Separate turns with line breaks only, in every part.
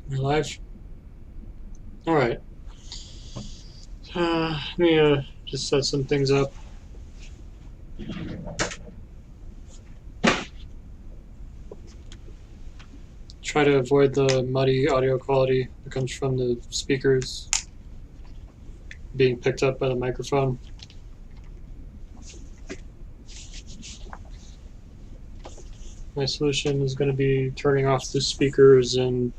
We're live? Alright. Let me just set some things up. Try to avoid the muddy audio quality that comes from the speakers being picked up by the microphone. My solution is going to be turning off the speakers and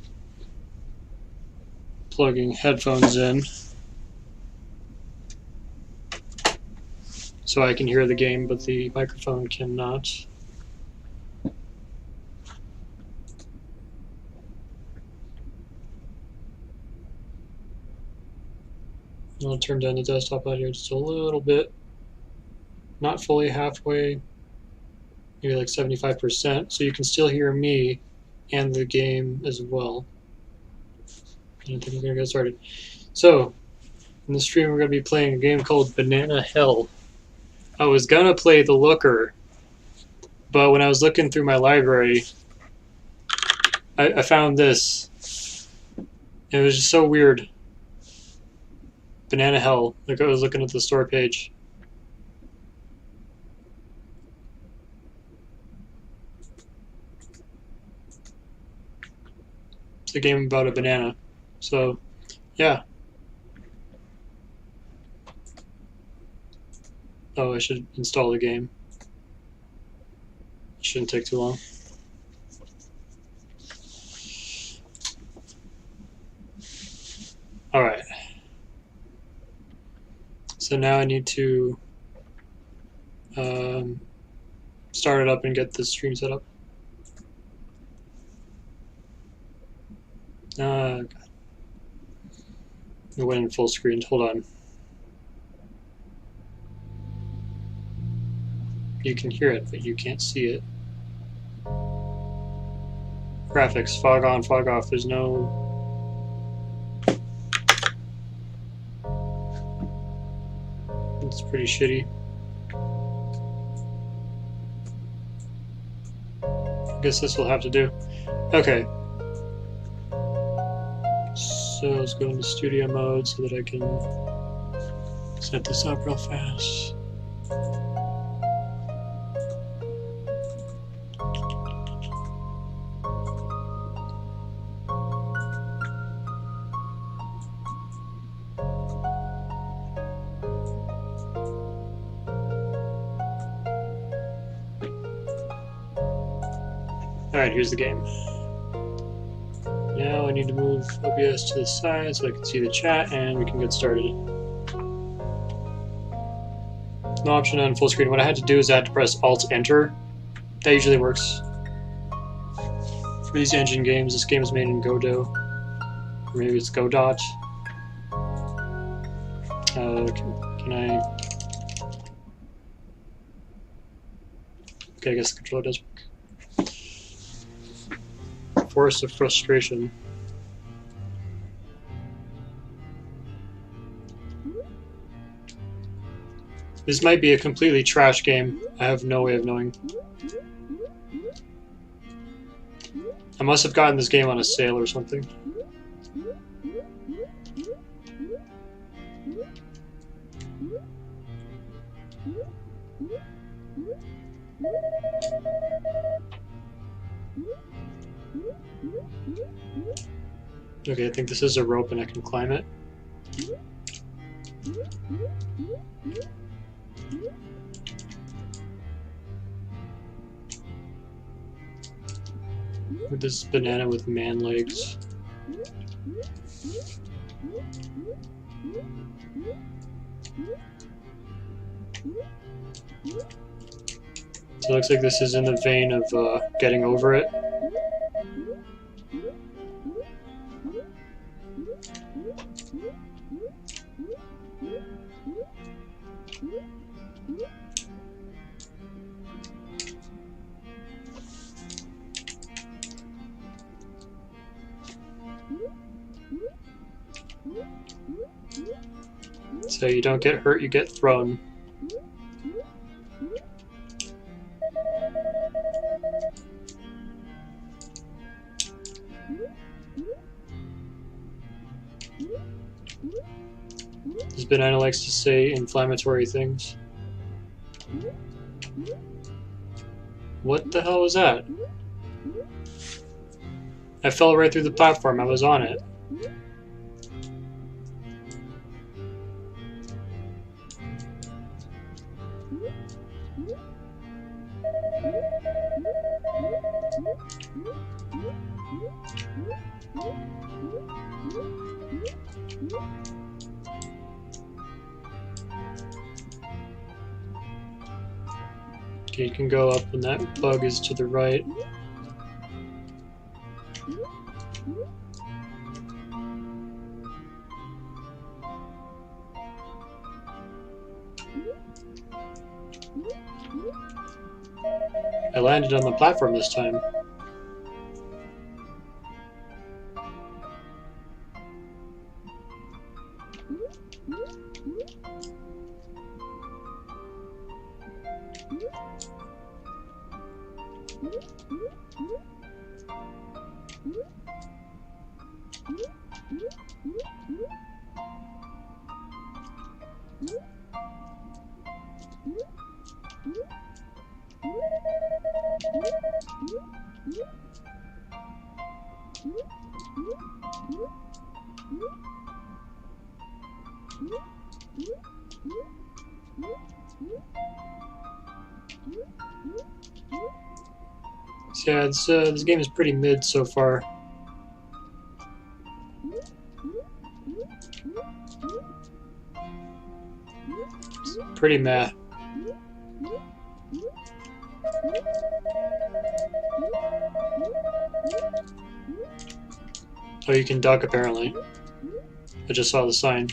plugging headphones in so I can hear the game, but the microphone cannot. I'll turn down the desktop audio just a little bit. Not fully halfway, maybe like 75%, so you can still hear me and the game as well. And I think we're going to get started. So, in the stream, we're going to be playing a game called Banana Hell. I was going to play The Looker, but when I was looking through my library, I found this. It was just so weird. Banana Hell. Like, I was looking at the store page. It's a game about a banana. So, yeah. Oh, I should install the game. It shouldn't take too long. Alright. So now I need to start it up and get the stream set up. God. It went in full screen. Hold on. You can hear it, but you can't see it. Graphics, fog on, fog off. There's no... It's pretty shitty. I guess this will have to do. Okay. So let's go into studio mode so that I can set this up real fast. Alright, here's the game. Now I need to move OBS to the side so I can see the chat and we can get started. No option on full screen. What I had to do is I had to press Alt-Enter. That usually works. For these engine games, this game is made in Godot. Or maybe it's Godot. Can I... Okay, I guess the controller does work. Force of frustration. This might be a completely trash game. I have no way of knowing. I must have gotten this game on a sale or something. Okay, I think this is a rope and I can climb it. With this banana with man legs. So it looks like this is in the vein of getting over it. So you don't get hurt, you get thrown. Banana likes to say inflammatory things. What the hell was that? I fell right through the platform. I was on it. Okay, you can go up when that bug is to the right. I landed on the platform this time. So yeah, this game is pretty mid so far. It's pretty meh. Oh, you can duck apparently. I just saw the sign.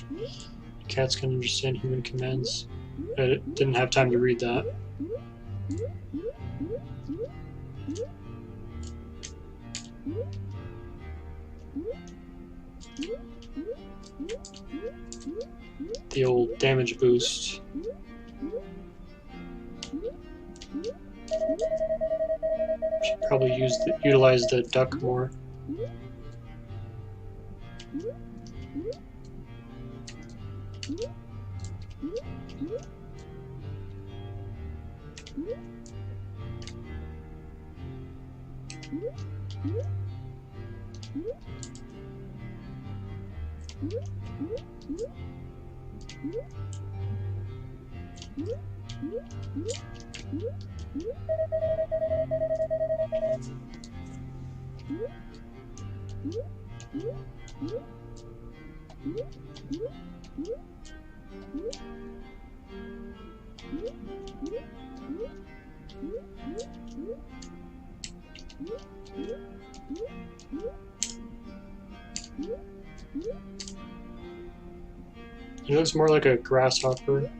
Cats can understand human commands. I didn't have time to read that. The old damage boost. Should probably utilize the duck more. He looks more like a grasshopper.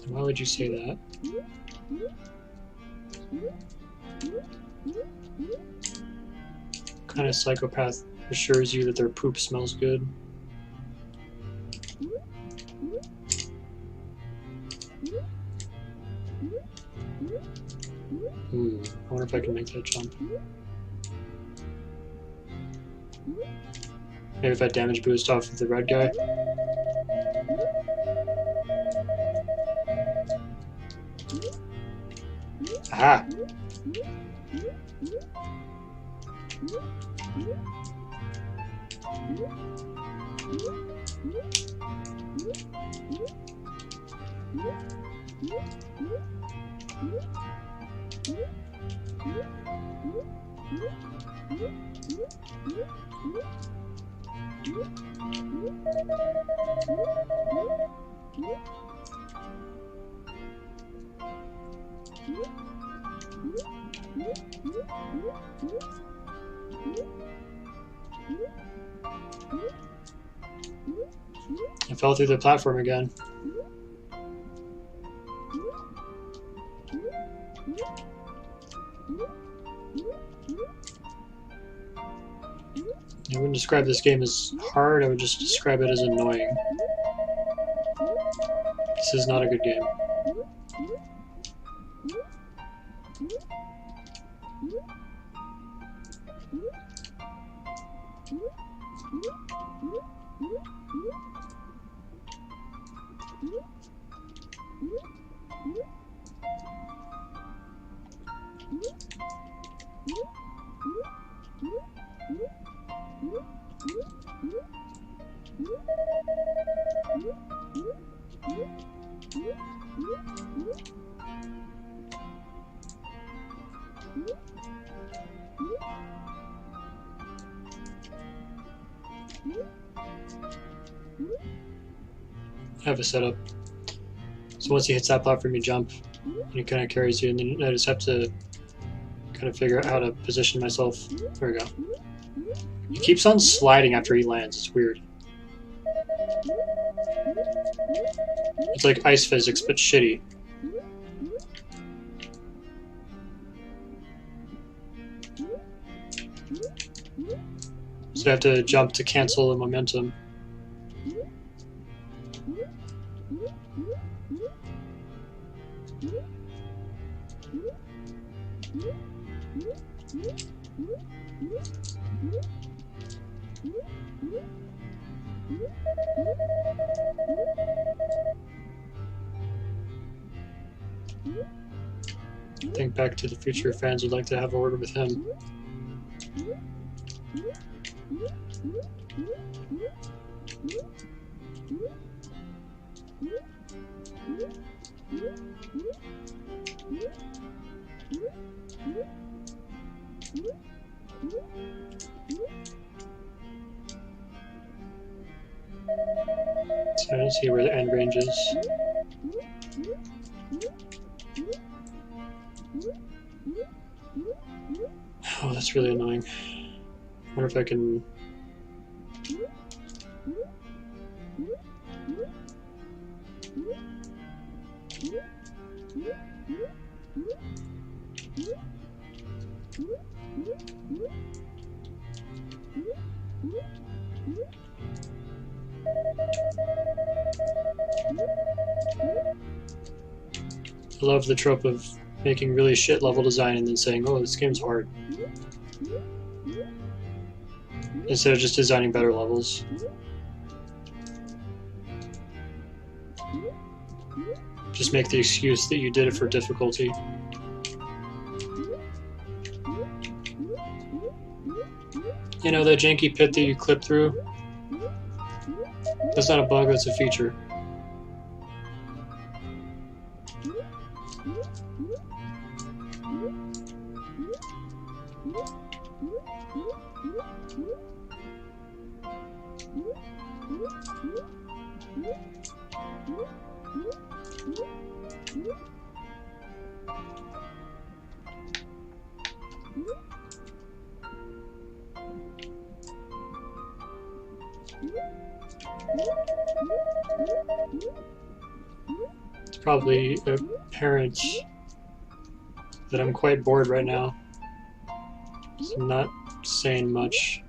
Why would you say that? What kind of psychopath assures you that their poop smells good? I wonder if I can make that jump. Maybe if I damage boost off of the red guy. Aha! I fell through the platform again. I wouldn't describe this game as hard, I would just describe it as annoying. This is not a good game. I have a setup. So once he hits that platform, you jump, and it kind of carries you, and then I just have to kind of figure out how to position myself. There we go. He keeps on sliding after he lands. It's weird. It's like ice physics, but shitty. So I have to jump to cancel the momentum. I think Back to the Future fans would like to have a word with him. So I don't see where the end range is. Oh, that's really annoying. I wonder if I can... I love the trope of making really shit level design and then saying, oh, this game's hard. Instead of just designing better levels. Just make the excuse that you did it for difficulty. You know, that janky pit that you clip through? That's not a bug, that's a feature. It's probably apparent that I'm quite bored right now, so I'm not saying much.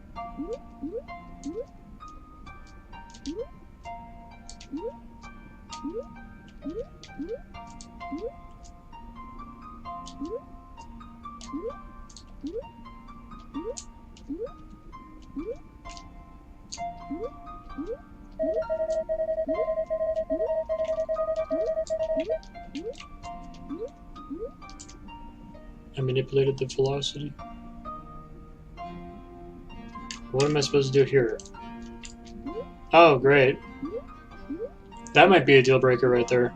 I manipulated the velocity. What am I supposed to do here? Oh, great. That might be a deal breaker right there.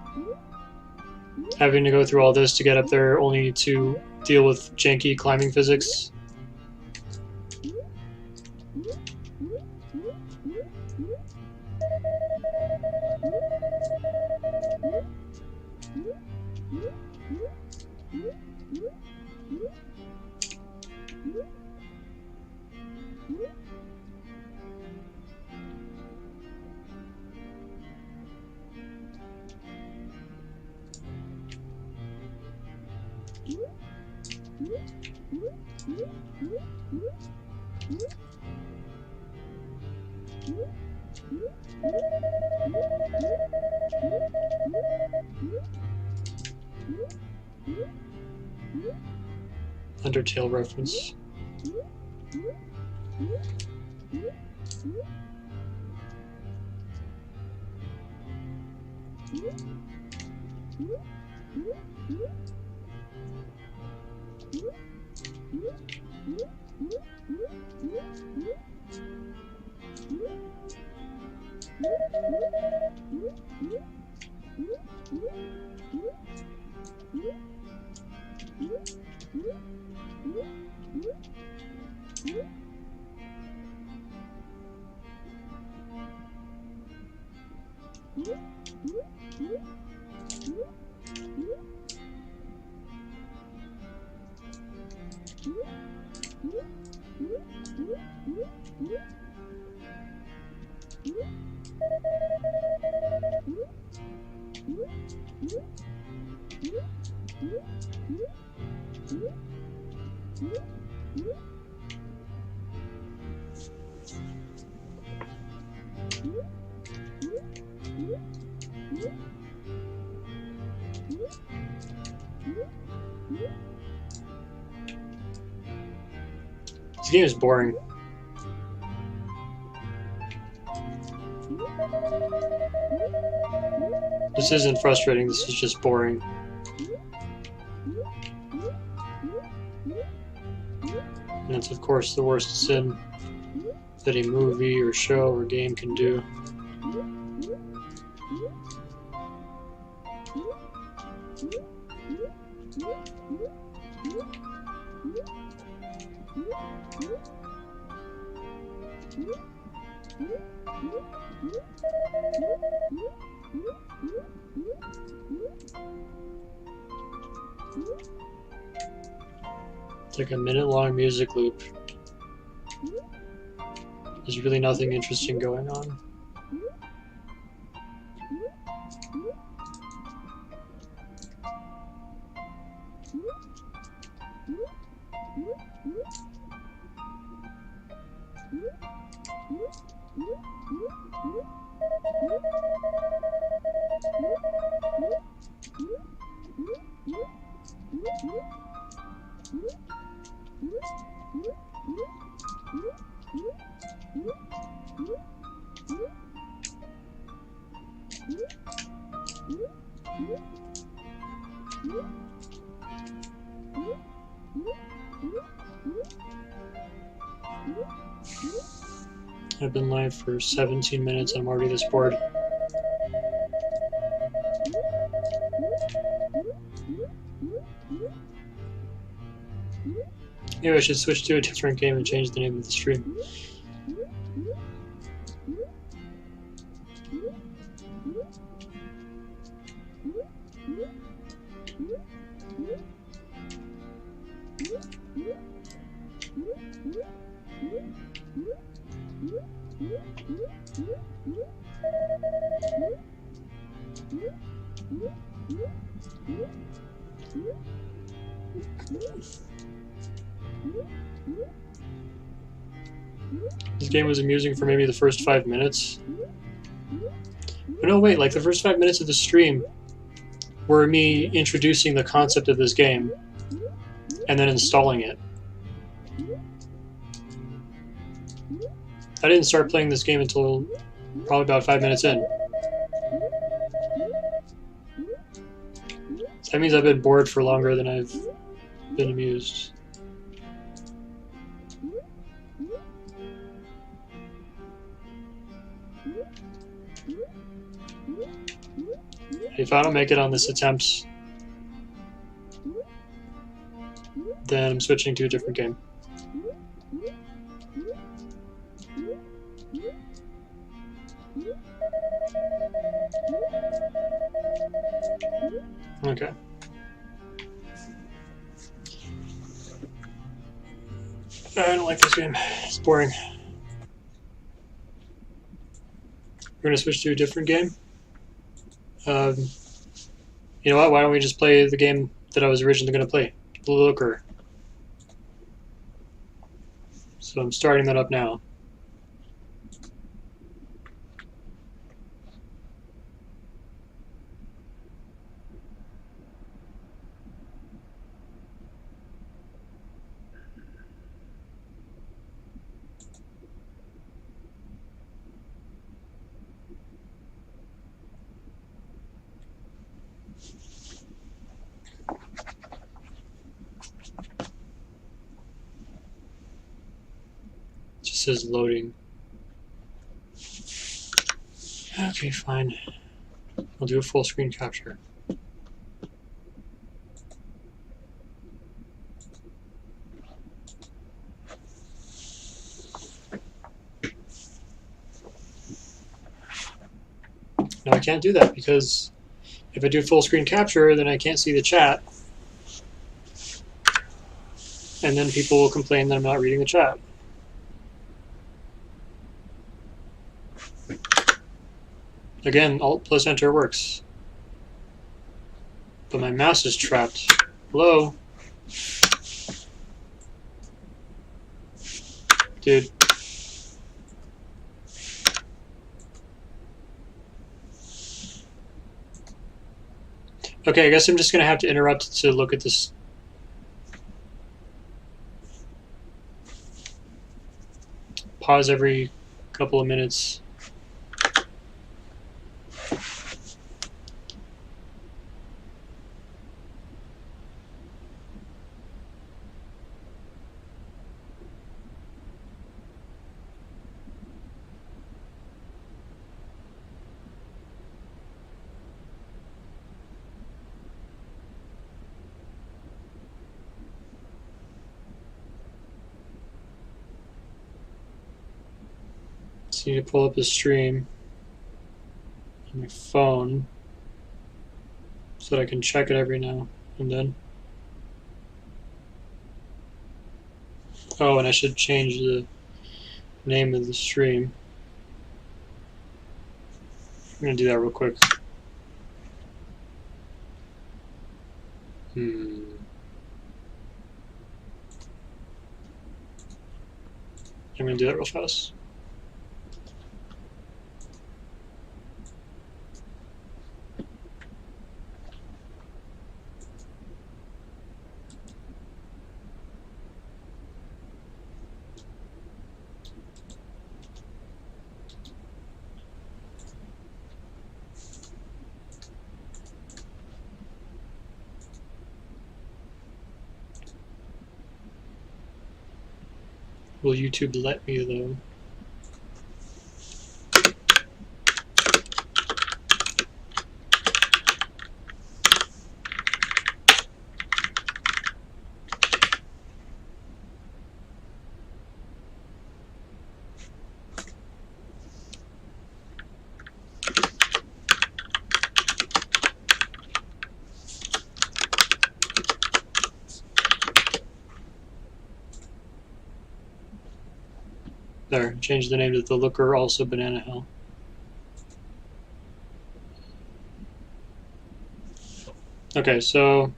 Having to go through all this to get up there only to deal with janky climbing physics. Undertale reference. This game is boring. This isn't frustrating, this is just boring. And that's, of course, the worst sin that a movie or show or game can do. It's like a minute-long music loop. There's really nothing interesting going on. I've been live for 17 minutes and I'm already this bored. Maybe I should switch to a different game and change the name of the stream. This game was amusing for maybe the first 5 minutes. But no, wait, like the first 5 minutes of the stream were me introducing the concept of this game and then installing it. I didn't start playing this game until probably about 5 minutes in. That means I've been bored for longer than I've been amused. If I don't make it on this attempt, then I'm switching to a different game. Okay. I don't like this game. It's boring. We're going to switch to a different game. You know what? Why don't we just play the game that I was originally going to play? Looker. So I'm starting that up now. says loading. Okay, fine. I'll do a full screen capture. No, I can't do that because if I do full screen capture, then I can't see the chat. And then people will complain that I'm not reading the chat. Again, Alt plus Enter works. But my mouse is trapped. Hello? Dude. Okay, I guess I'm just going to have to interrupt to look at this. Pause every couple of minutes. Just need to pull up the stream on my phone so that I can check it every now and then. Oh, and I should change the name of the stream. I'm going to do that real quick. I'm going to do that real fast. Will YouTube let me, though? There, change the name to The Looker, also Banana Hill. Okay, so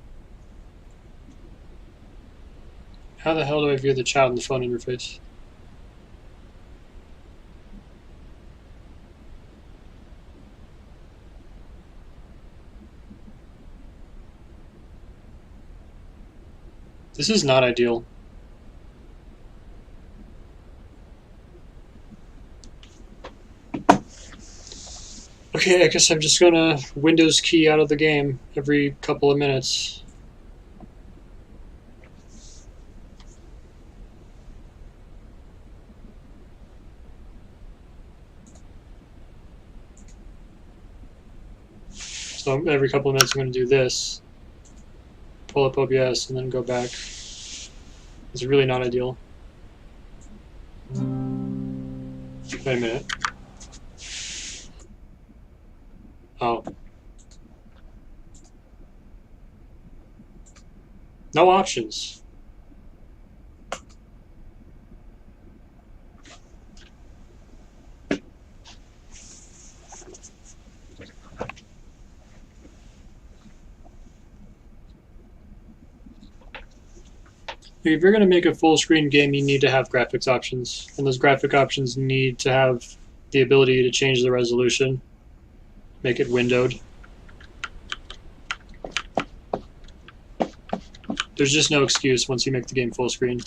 how the hell do I view the chat on the phone interface? This is not ideal. Okay, I guess I'm just gonna Windows key out of the game every couple of minutes. So every couple of minutes I'm gonna do this. Pull up OBS and then go back. It's really not ideal. Wait a minute. Oh. No options. If you're going to make a full screen game, you need to have graphics options. And those graphic options need to have the ability to change the resolution, make it windowed. There's just no excuse once you make the game full screen.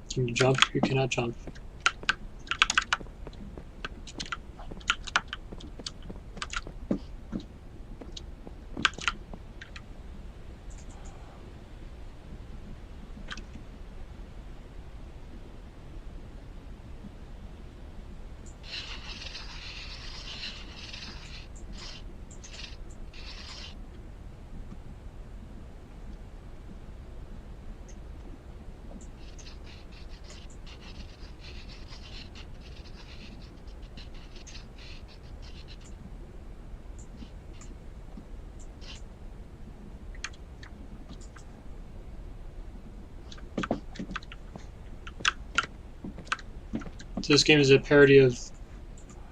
Can you jump? You cannot jump. So this game is a parody of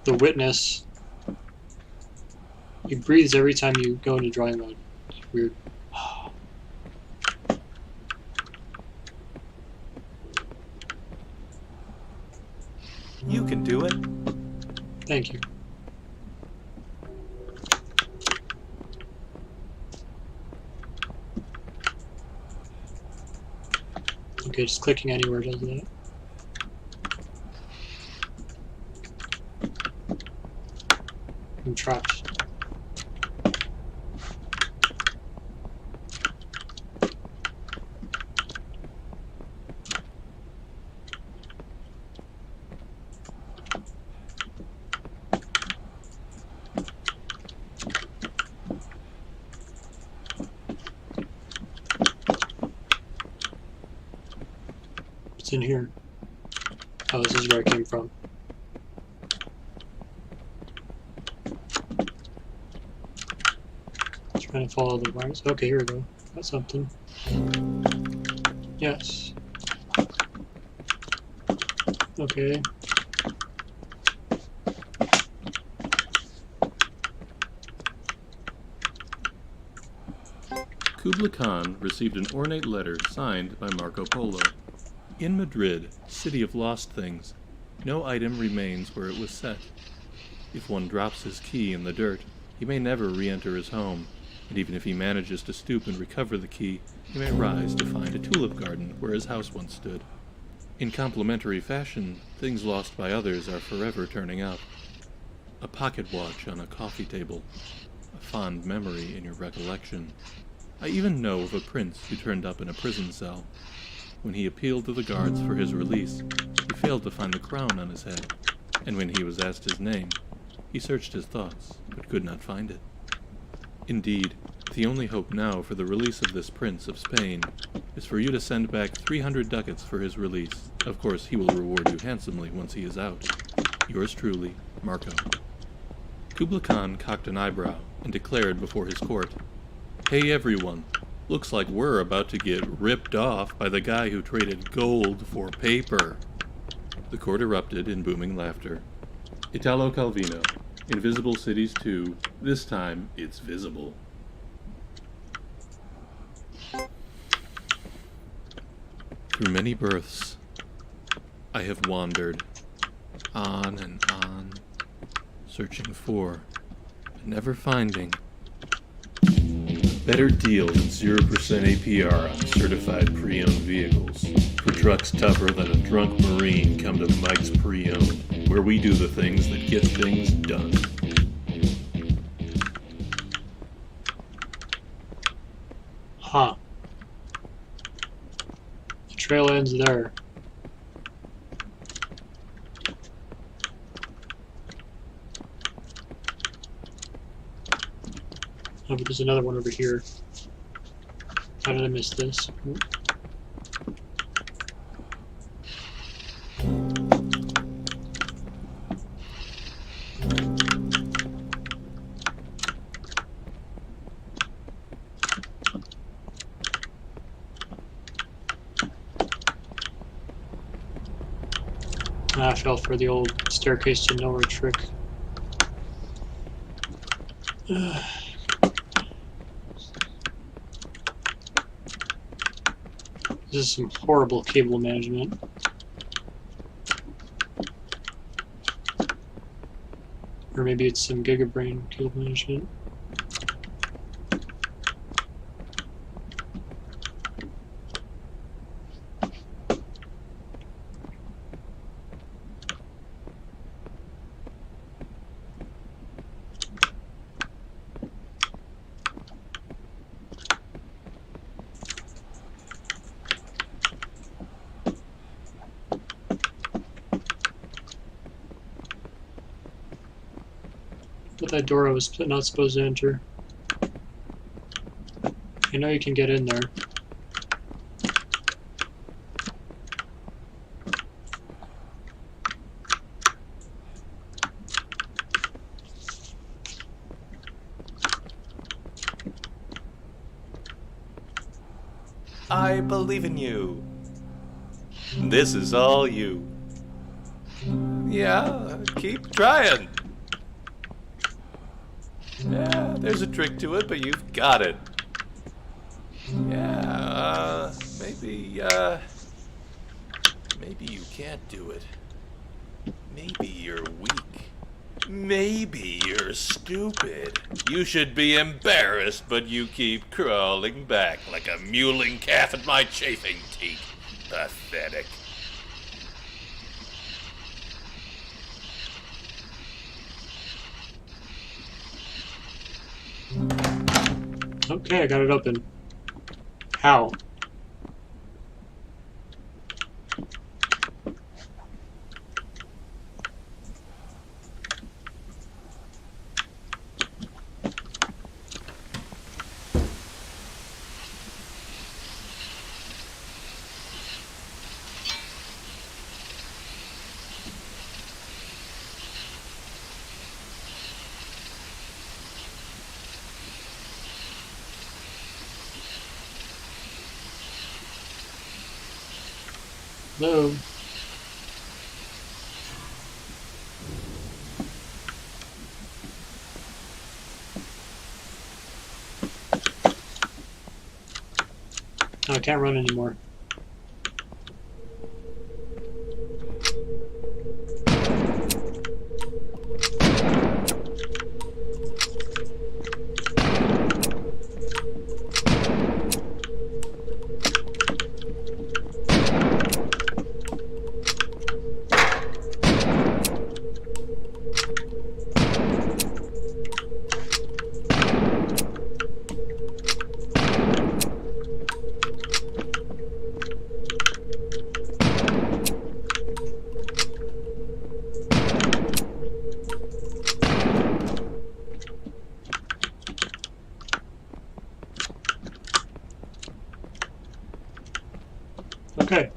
The Witness. He breathes every time you go into drawing mode. It's weird.
You can do it.
Thank you. Okay, just clicking anywhere does that. I'm trapped. What's in here? Oh, this is where I came from. Trying to follow the wires. Okay, here we go. Got something. Yes. Okay.
Kubla Khan received an ornate letter signed by Marco Polo. In Madrid, city of lost things, no item remains where it was set. If one drops his key in the dirt, he may never re-enter his home, and even if he manages to stoop and recover the key, he may rise to find a tulip garden where his house once stood. In complementary fashion, things lost by others are forever turning up. A pocket watch on a coffee table, a fond memory in your recollection. I even know of a prince who turned up in a prison cell. When he appealed to the guards for his release, he failed to find the crown on his head, and when he was asked his name, he searched his thoughts, but could not find it. Indeed, the only hope now for the release of this prince of Spain is for you to send back 300 ducats for his release. Of course, he will reward you handsomely once he is out. Yours truly, Marco. Kubla Khan cocked an eyebrow and declared before his court, "Hey everyone, looks like we're about to get ripped off by the guy who traded gold for paper." The court erupted in booming laughter. Italo Calvino, Invisible Cities 2, this time it's visible. Through many births, I have wandered, on and on, searching for, but never finding, a better deal than 0% APR on certified pre-owned vehicles. For trucks tougher than a drunk Marine, come to Mike's Pre-Owned, where we do the things that get things done.
Huh. The trail ends there. Oh, but there's another one over here. How did I miss this? I fell for the old staircase to nowhere trick. This is some horrible cable management. Or maybe it's some gigabrain cable management. But that door I was not supposed to enter. I know you can get in there.
I believe in you. This is all you. Yeah, keep trying. Yeah, there's a trick to it, but you've got it. Yeah, maybe you can't do it. Maybe you're weak. Maybe you're stupid. You should be embarrassed, but you keep crawling back like a mewling calf at my chafing teat. Pathetic.
Okay, I got it open. How? Hello? No, I can't run anymore. Okay,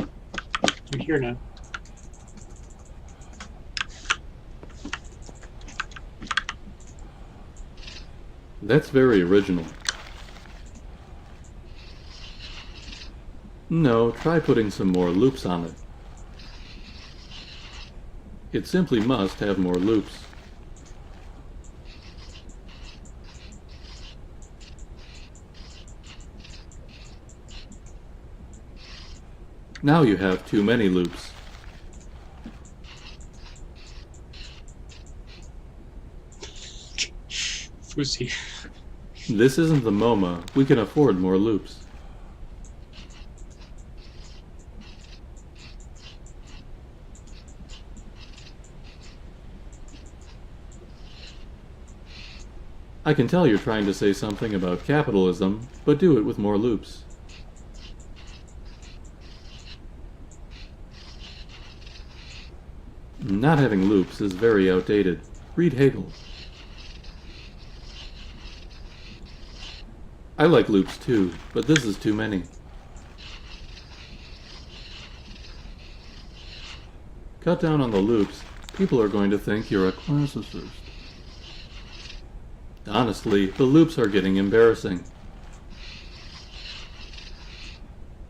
I'm here now.
That's very original. No, try putting some more loops on it. It simply must have more loops. Now you have too many loops.
Fousey.
This isn't the MoMA. We can afford more loops. I can tell you're trying to say something about capitalism, but do it with more loops. Not having loops is very outdated. Read Hegel. I like loops too, but this is too many. Cut down on the loops. People are going to think you're a classicist. Honestly, the loops are getting embarrassing.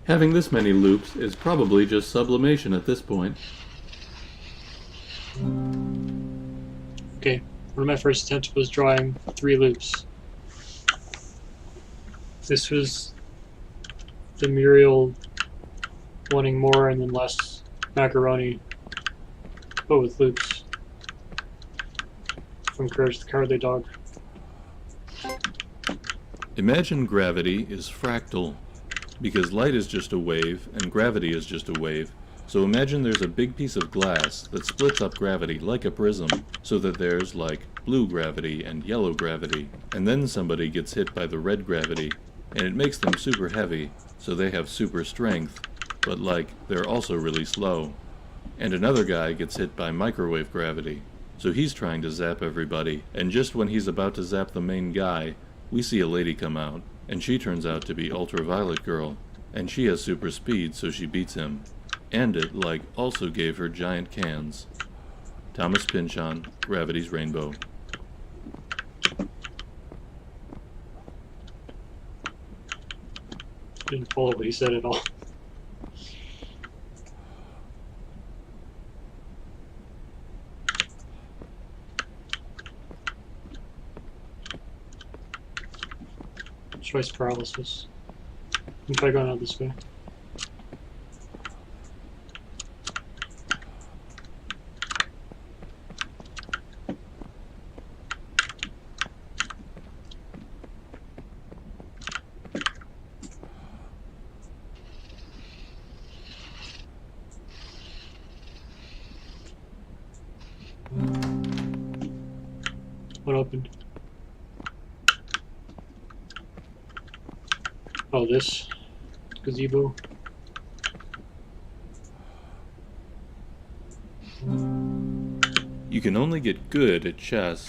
Having this many loops is probably just sublimation at this point.
Okay, one of my first attempts was drawing 3 loops. This was the Muriel wanting more and then less macaroni, but with loops. From Courage the Cowardly Dog.
Imagine gravity is fractal, because light is just a wave and gravity is just a wave. So imagine there's a big piece of glass that splits up gravity like a prism, so that there's like blue gravity and yellow gravity, and then somebody gets hit by the red gravity, and it makes them super heavy, so they have super strength, but like they're also really slow. And another guy gets hit by microwave gravity, So he's trying to zap everybody, and just when he's about to zap the main guy, we see a lady come out, and she turns out to be Ultraviolet Girl, and she has super speed, so she beats him. And it, like, also gave her giant cans. Thomas Pynchon, Gravity's Rainbow.
Didn't follow what he said at all. Choice paralysis. I'm try going out this way. What opened? Oh, this gazebo.
You can only get good at chess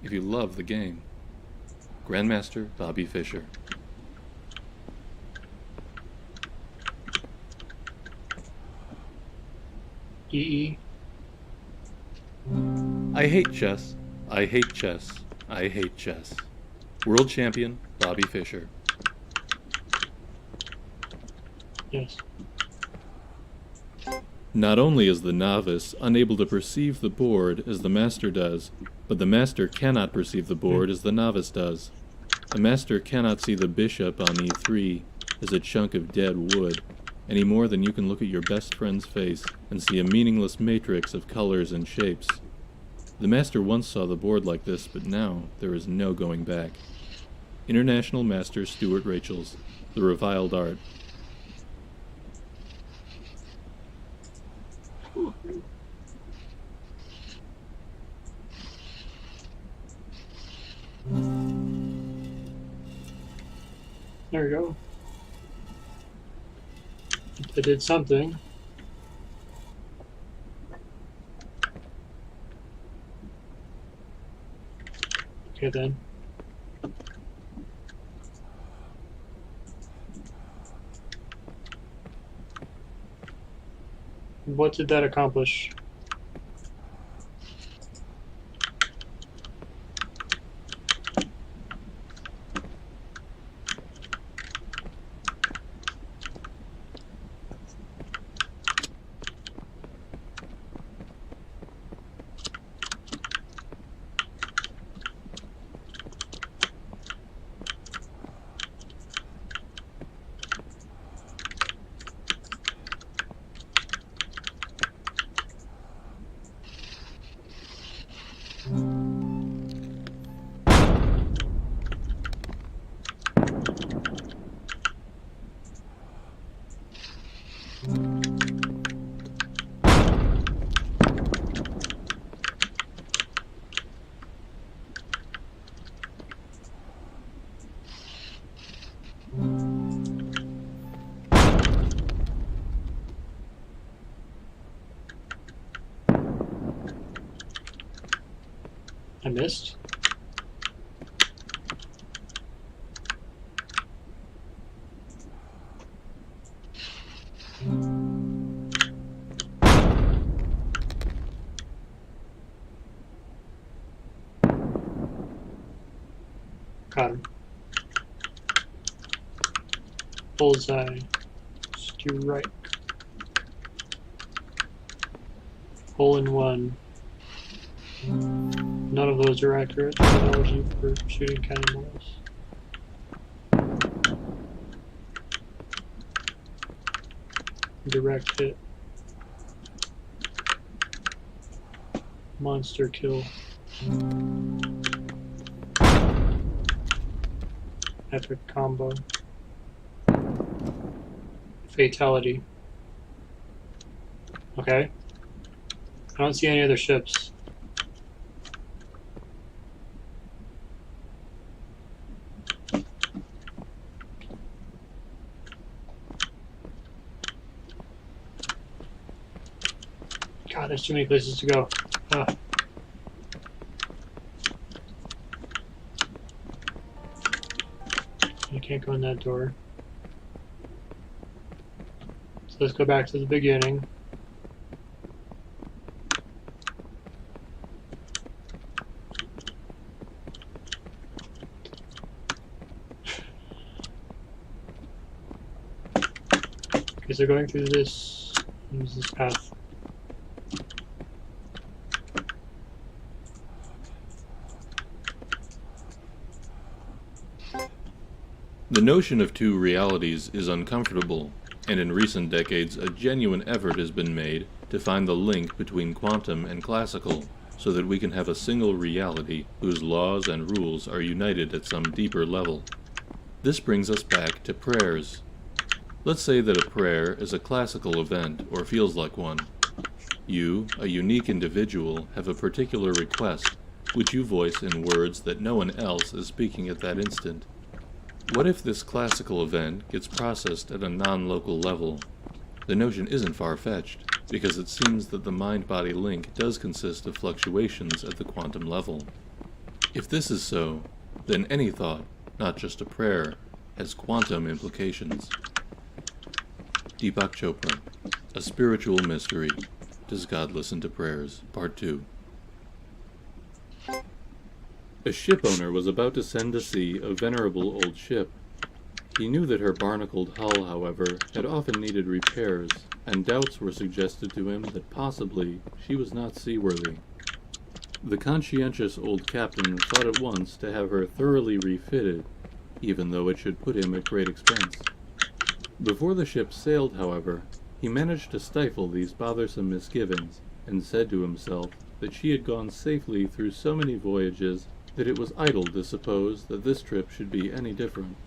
if you love the game. Grandmaster Bobby Fischer.
EE.
I hate chess. I hate chess. I hate chess. World champion Bobby Fischer.
Yes.
Not only is the novice unable to perceive the board as the master does, but the master cannot perceive the board as the novice does. A master cannot see the bishop on e3 as a chunk of dead wood, any more than you can look at your best friend's face and see a meaningless matrix of colors and shapes. The master once saw the board like this, but now there is no going back. International Master Stuart Rachel's The Reviled Art.
There we go. I did something. Okay then. What did that accomplish? I missed. Got him. Bullseye. Strike. Hole in one. None of those are accurate. Terminology for shooting cannonballs. Direct hit. Monster kill. Epic combo. Fatality. Okay. I don't see any other ships. God, there's too many places to go. Ah. Can't go in that door. So let's go back to the beginning. Okay, so going through this, use this path.
The notion of two realities is uncomfortable, and in recent decades a genuine effort has been made to find the link between quantum and classical, so that we can have a single reality whose laws and rules are united at some deeper level. This brings us back to prayers. Let's say that a prayer is a classical event, or feels like one. You, a unique individual, have a particular request, which you voice in words that no one else is speaking at that instant. What if this classical event gets processed at a non-local level? The notion isn't far-fetched, because it seems that the mind-body link does consist of fluctuations at the quantum level. If this is so, then any thought, not just a prayer, has quantum implications. Deepak Chopra, A Spiritual Mystery. Does God Listen to Prayers? Part 2. A ship owner was about to send to sea a venerable old ship. He knew that her barnacled hull, however, had often needed repairs, and doubts were suggested to him that possibly she was not seaworthy. The conscientious old captain thought at once to have her thoroughly refitted, even though it should put him at great expense. Before the ship sailed, however, he managed to stifle these bothersome misgivings, and said to himself that she had gone safely through so many voyages that it was idle to suppose that this trip should be any different.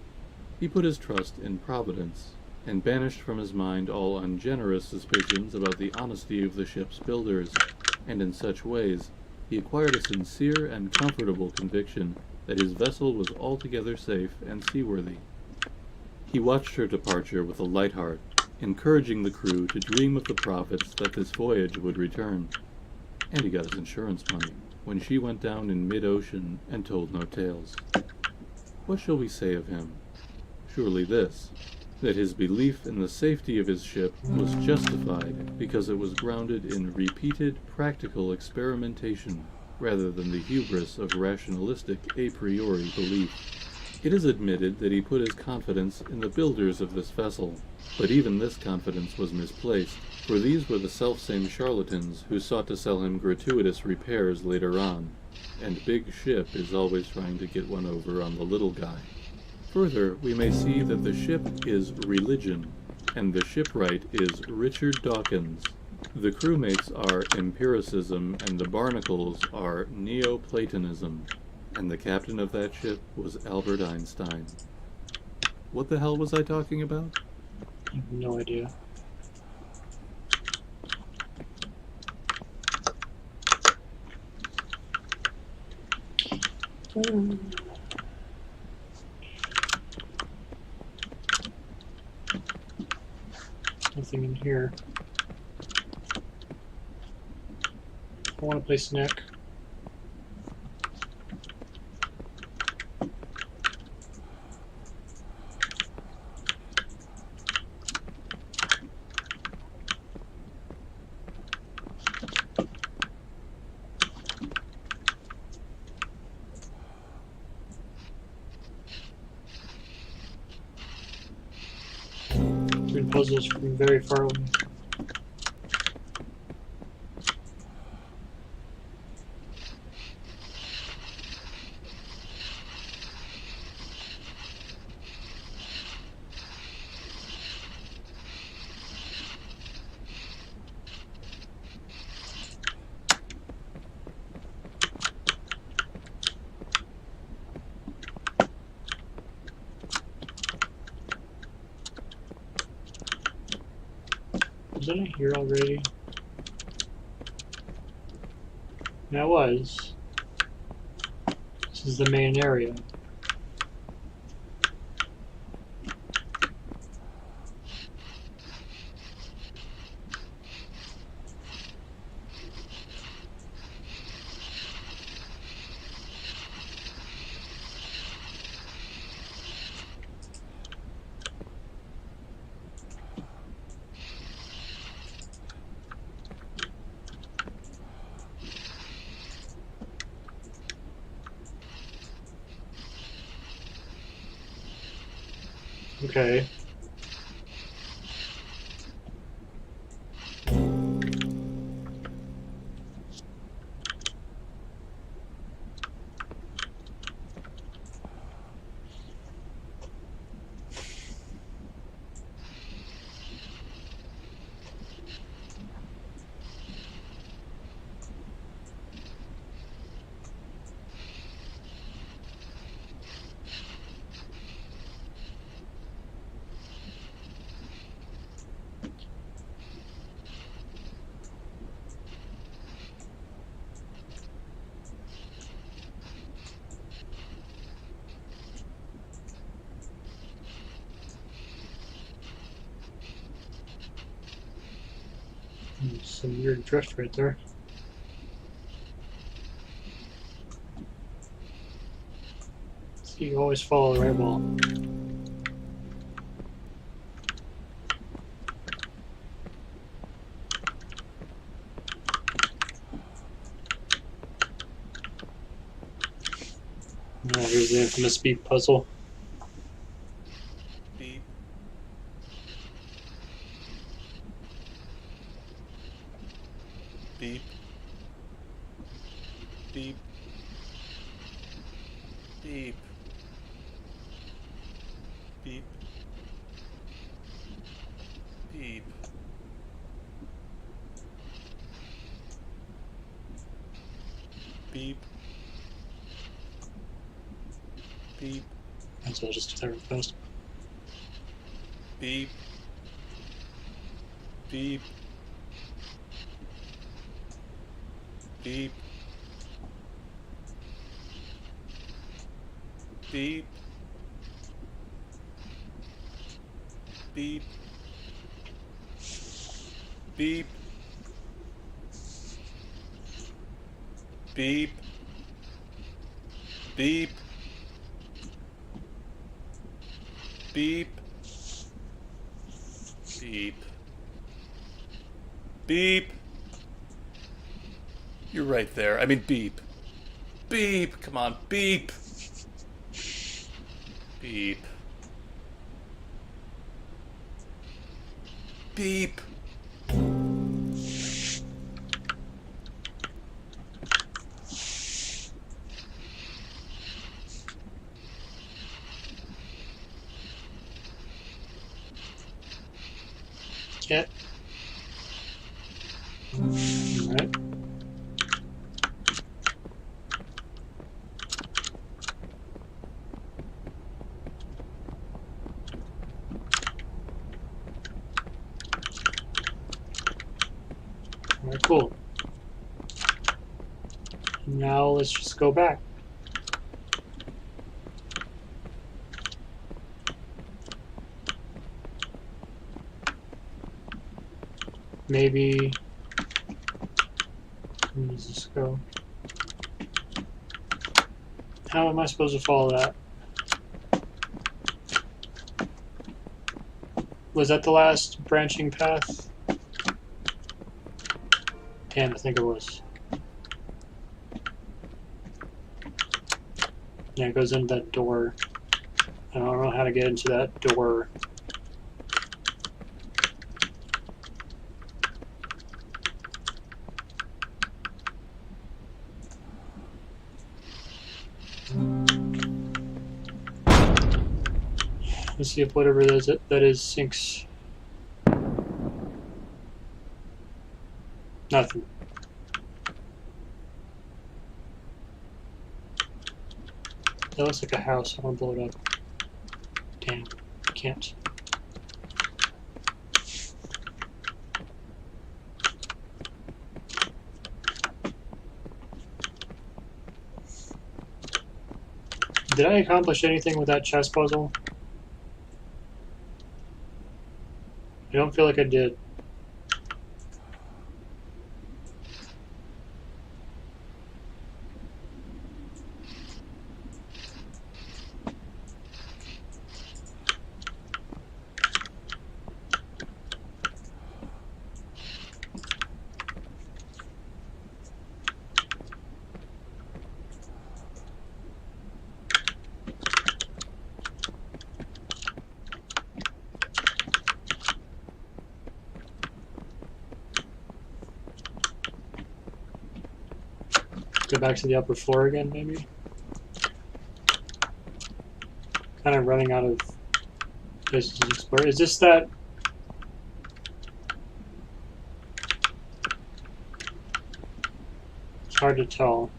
He put his trust in Providence, and banished from his mind all ungenerous suspicions about the honesty of the ship's builders, and in such ways he acquired a sincere and comfortable conviction that his vessel was altogether safe and seaworthy. He watched her departure with a light heart, encouraging the crew to dream of the profits that this voyage would return. And he got his insurance money when she went down in mid-ocean and told no tales. What shall we say of him? Surely this, that his belief in the safety of his ship was justified because it was grounded in repeated practical experimentation rather than the hubris of rationalistic a priori belief. It is admitted that he put his confidence in the builders of this vessel, but even this confidence was misplaced, for these were the selfsame charlatans who sought to sell him gratuitous repairs later on, and Big Ship is always trying to get one over on the little guy. Further, we may see that the ship is religion, and the shipwright is Richard Dawkins. The crewmates are empiricism, and the barnacles are Neoplatonism. And the captain of that ship was Albert Einstein. What the hell was I talking about?
I have no idea. Nothing in here. I want to play Snack. Doing puzzles from very far away. Wasn't I here already? Yeah, I was. This is the main area. Okay. Some weird drift right there. So you always follow the right ball. Now here's the infamous beep puzzle.
Beep. Beep. Beep. Beep. Beep. Beep. Beep. Beep.
Might as well just do that real fast.
Beep. Beep. Beep. Beep. Beep. Beep. Beep. Beep. Beep. Beep. Beep. You're right there. I mean, beep. Beep. Come on, beep. Beep. Beep.
Yeah. Alright. Alright, cool. Now let's just go back. Maybe. Where does this go? How am I supposed to follow that? Was that the last branching path? Damn, I think it was. Yeah, it goes into that door. I don't know how to get into that door. Let's see if whatever that is sinks. Nothing. That looks like a house. I want to blow it up. Damn, can't. Did I accomplish anything with that chess puzzle? I don't feel like I did. Go back to the upper floor again, maybe. Kind of running out of places to explore. Is this that? It's hard to tell.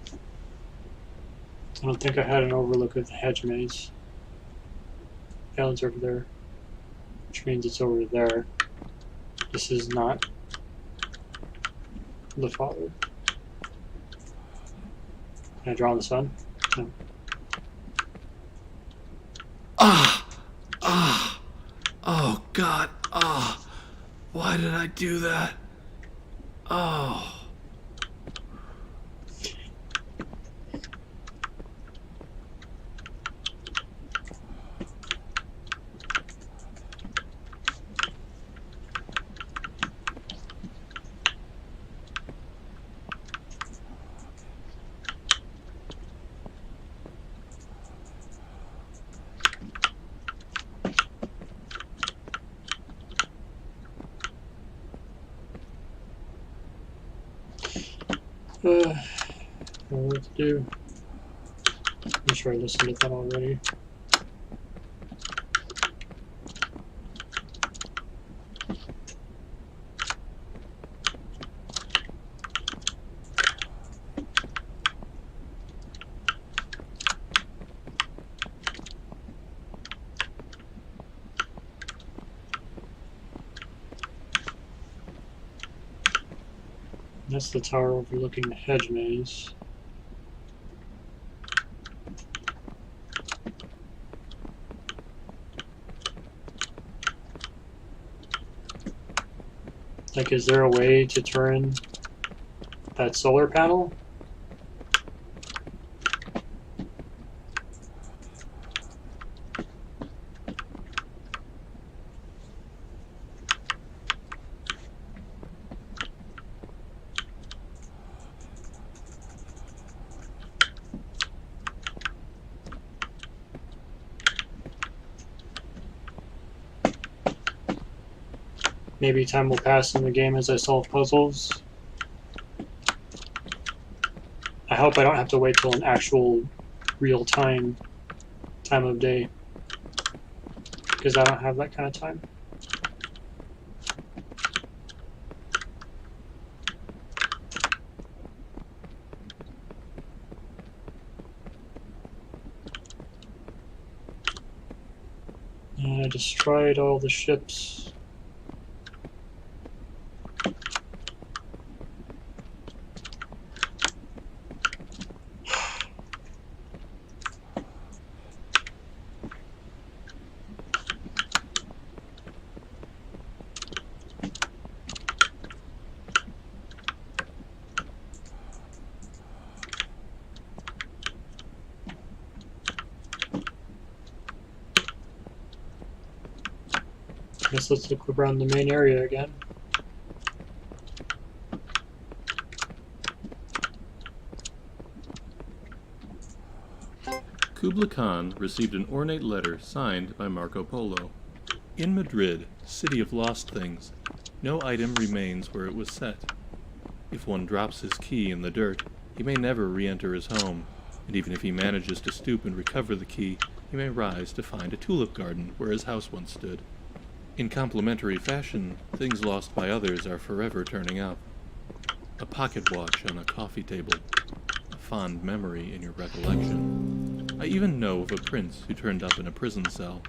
I don't think I had an overlook of the hedge maze. Island's over there, which means it's over there. This is not the father. Can I draw on the sun? No.
Oh, God. Why did I do that? Oh.
I don't know what to do. I'm sure I listened to that already. That's the tower overlooking the hedge maze. Like, is there a way to turn that solar panel? Maybe time will pass in the game as I solve puzzles. I hope I don't have to wait till an actual real time of day, because I don't have that kind of time. And I destroyed all the ships. Guess let's look around the main area again.
Kubla Khan received an ornate letter signed by Marco Polo. In Madrid, city of lost things, no item remains where it was set. If one drops his key in the dirt, he may never re-enter his home, and even if he manages to stoop and recover the key, he may rise to find a tulip garden where his house once stood. In complementary fashion, things lost by others are forever turning up. A pocket watch on a coffee table, a fond memory in your recollection. I even know of a prince who turned up in a prison cell.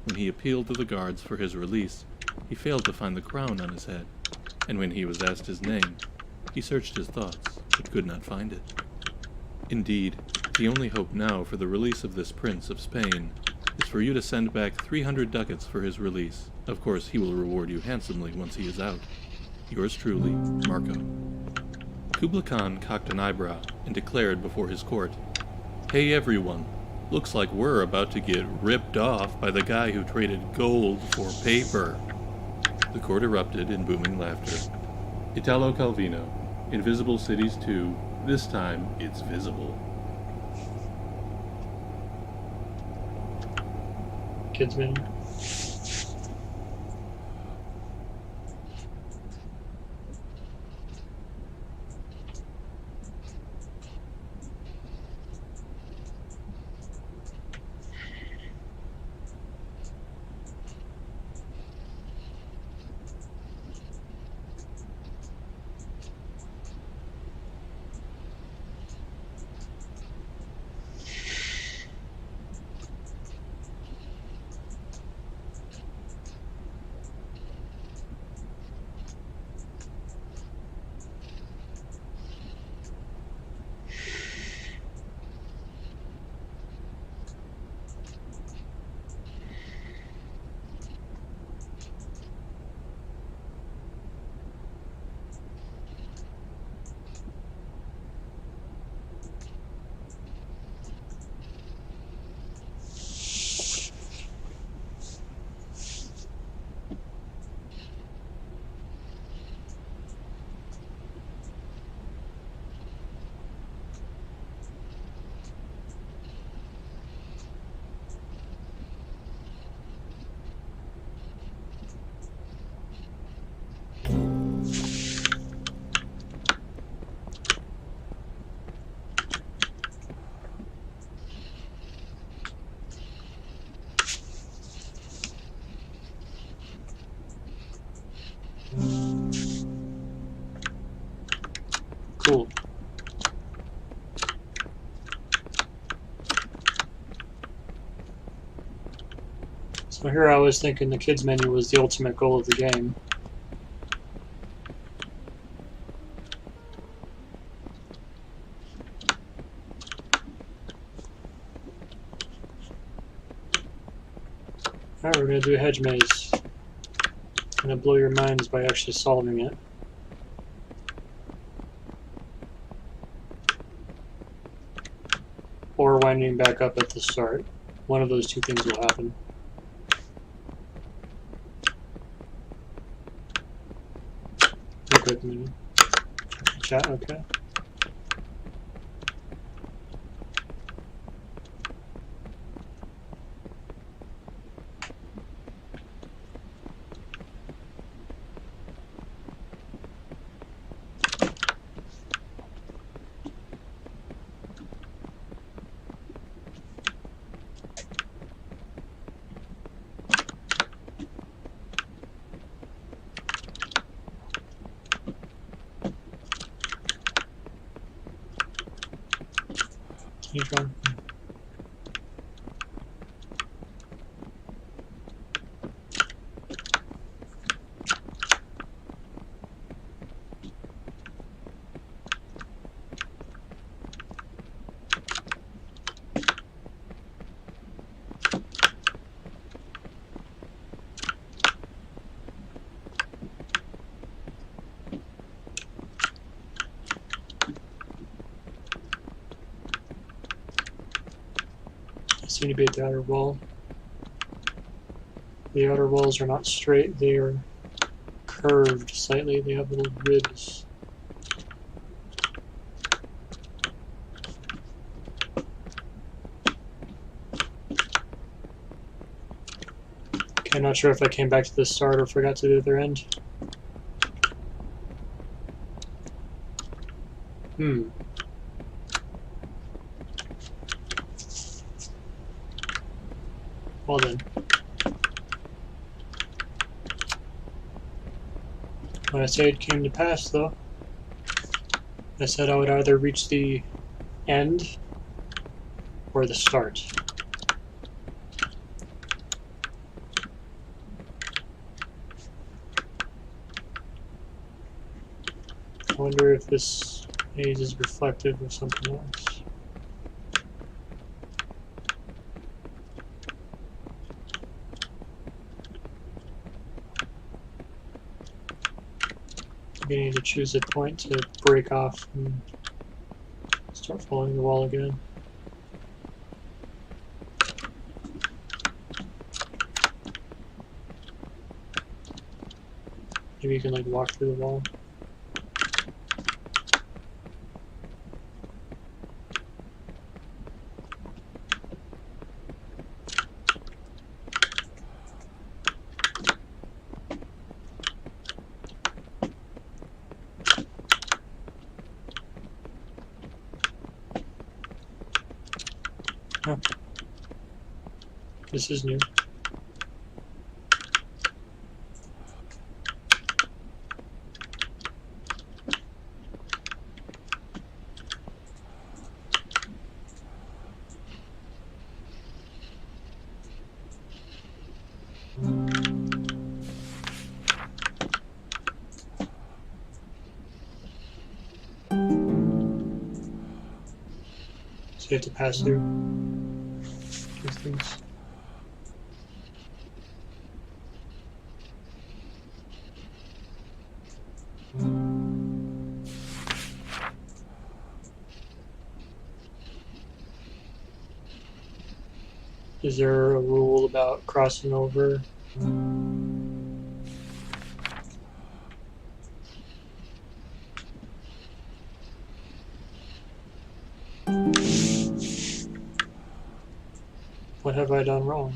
When he appealed to the guards for his release, he failed to find the crown on his head, and when he was asked his name, he searched his thoughts, but could not find it. Indeed, the only hope now for the release of this prince of Spain is for you to send back 300 ducats for his release. Of course, he will reward you handsomely once he is out. Yours truly, Marco. Kubla Khan cocked an eyebrow and declared before his court, "Hey everyone, looks like we're about to get ripped off by the guy who traded gold for paper." The court erupted in booming laughter. Italo Calvino, Invisible Cities 2, this time it's visible.
Kids menu. So here I was thinking the kids menu was the ultimate goal of the game. Alright, we're going to do a hedge maze. I'm going to blow your minds by actually solving it. Or winding back up at the start. One of those two things will happen. Real quick minute. Chat, okay. Keep going. I seem to be at the outer wall. The outer walls are not straight, they are curved slightly, they have little ribs. Okay, I'm not sure if I came back to the start or forgot to the other end. Well then. What I said came to pass, though. I said I would either reach the end or the start. I wonder if this maze is reflective of something else. I'm beginning to choose a point to break off and start following the wall again. Maybe you can like walk through the wall. Huh. This is new. So you have to pass through these things. Is there a rule about crossing over? What have I done wrong?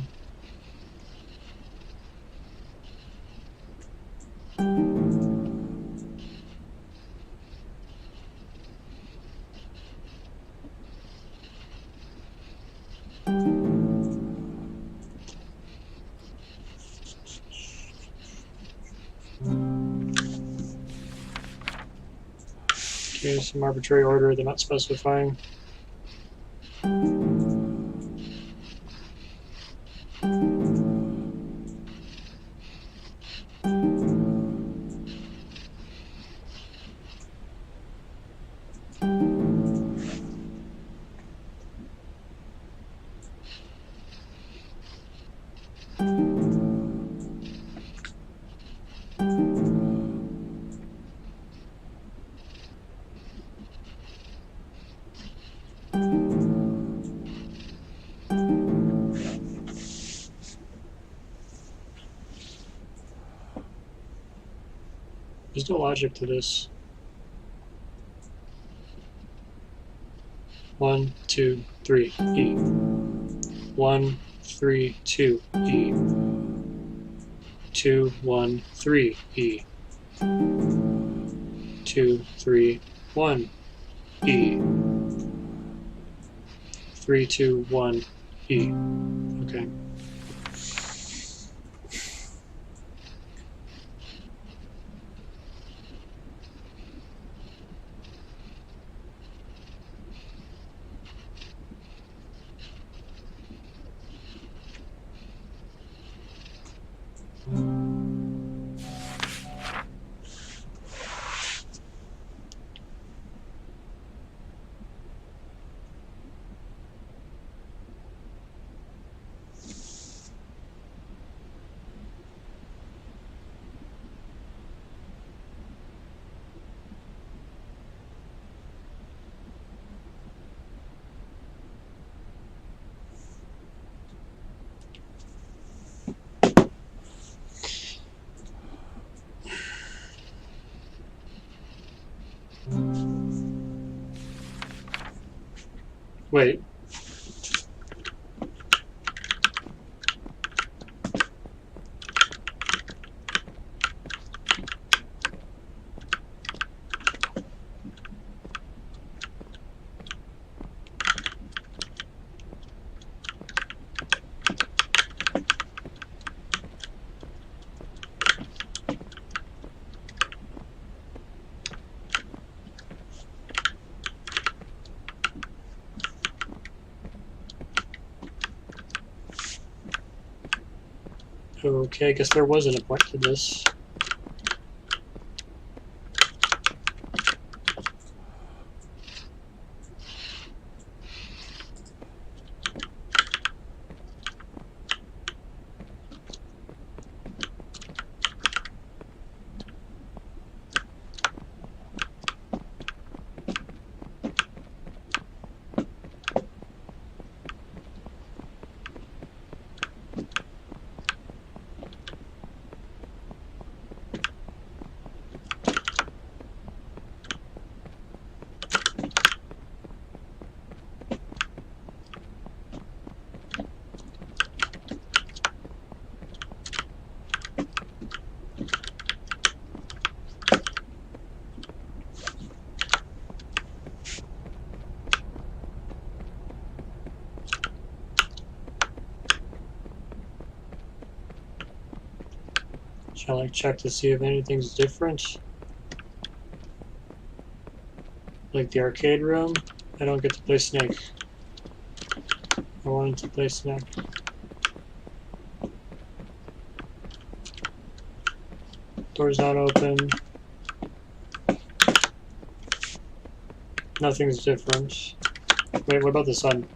Okay, some arbitrary order they're not specifying. There's no logic to this. 1, 2, 3, E. 1, 3, 2, E. 2, 1, 3, E. 2, 3, 1, E. 3, 2, 1, E. Okay. Wait. Okay, I guess there wasn't a point to this. Shall I check to see if anything's different? Like the arcade room? I don't get to play Snake. I wanted to play Snake. Door's not open. Nothing's different. Wait, what about the sun?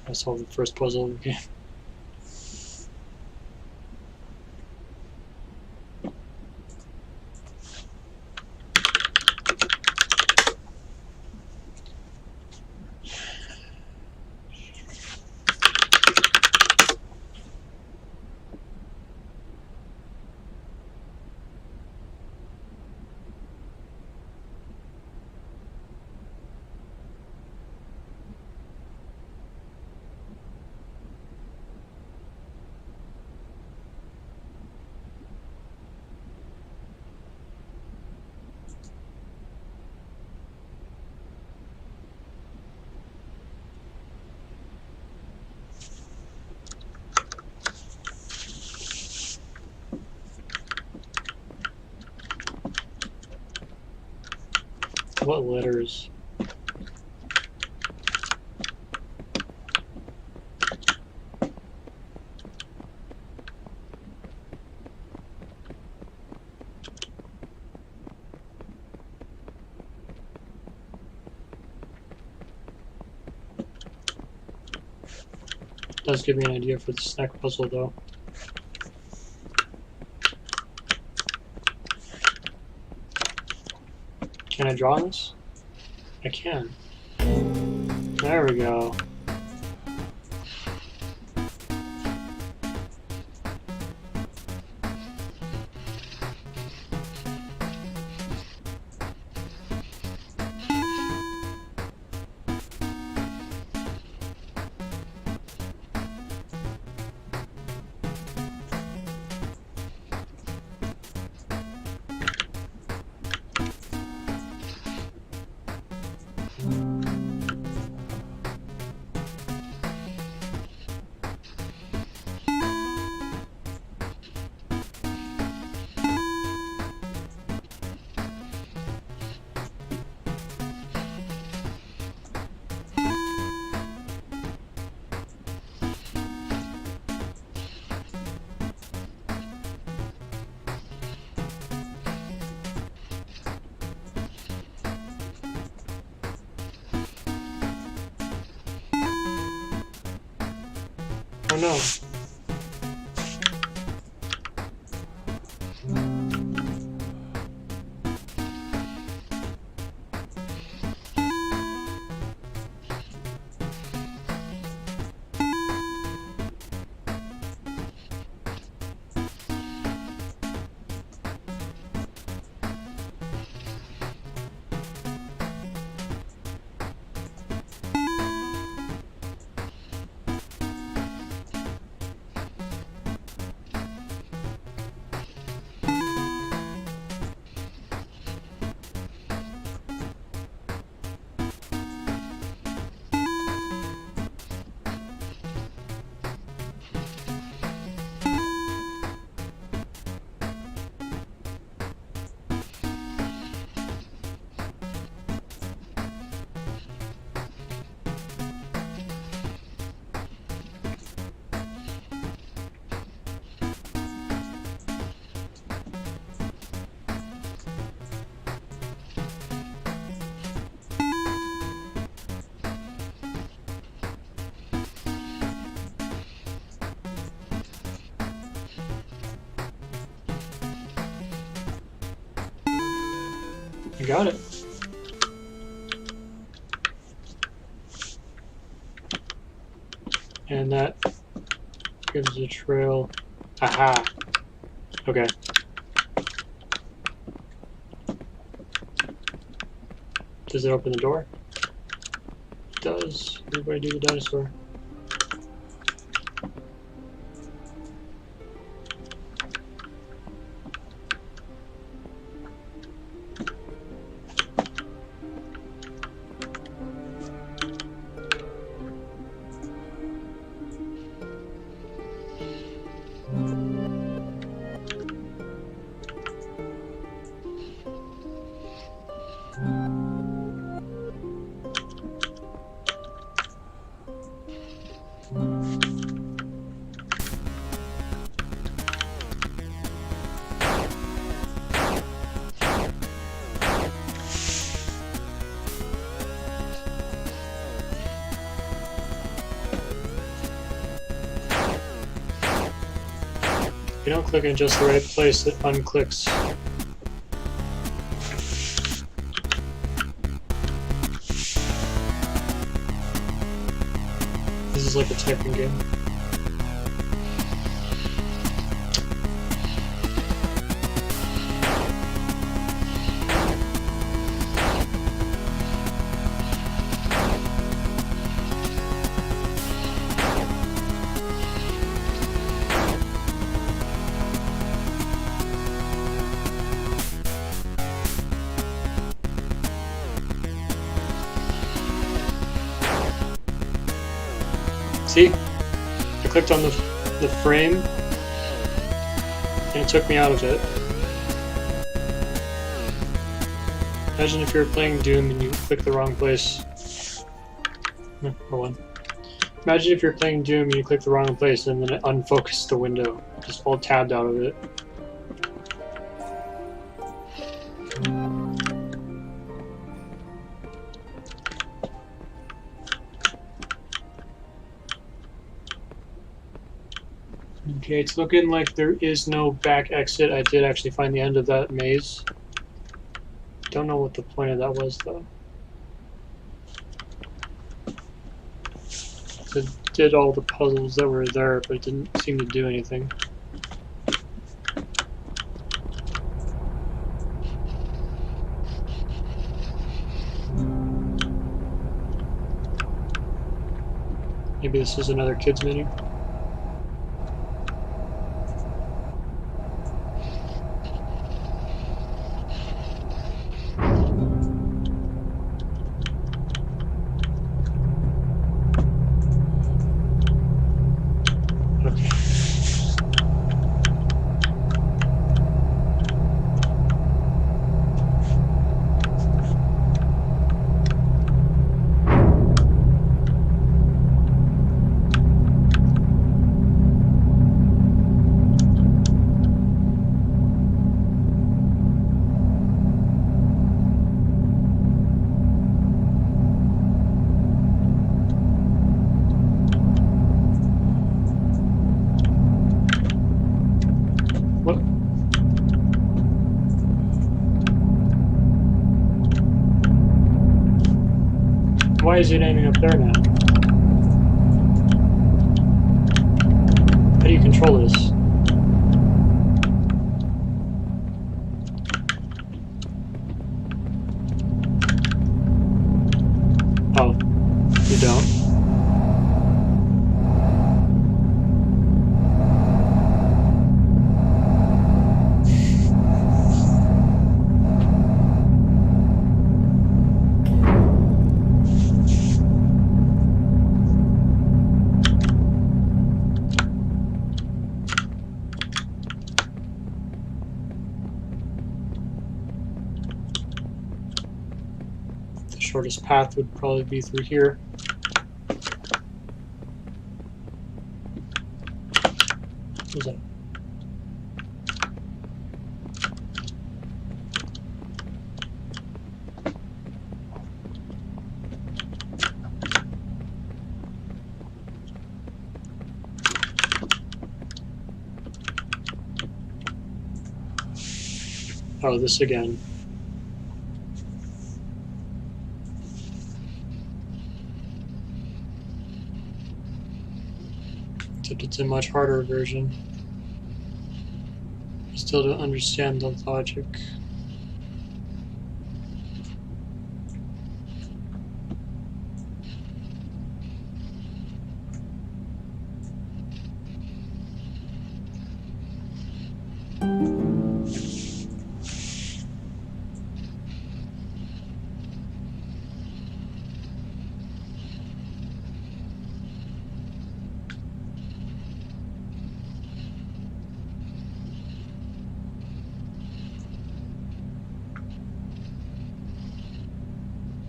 I solved the first puzzle of the game. What letters? Does give me an idea for the snack puzzle though. Can I draw this? I can. There we go. Oh no. I got it. And that gives a trail. Aha! Okay. Does it open the door? It does. Everybody do the dinosaur. If you don't click in just the right place, it unclicks. This is like a typing game. See? I clicked on the frame and it took me out of it. Imagine if you were playing Doom and you click the wrong place. Hold on. Imagine if you're playing Doom and you click the wrong place and then it unfocused the window. Just all tabbed out of it. Okay, it's looking like there is no back exit. I did actually find the end of that maze. Don't know what the point of that was, though. It did all the puzzles that were there, but it didn't seem to do anything. Maybe this is another kids menu. Okay. What? Why is it aiming up there now? How do you control this? Oh, you don't? The shortest path would probably be through here. What was that? Oh, this again. Except it's a much harder version. I still don't understand the logic.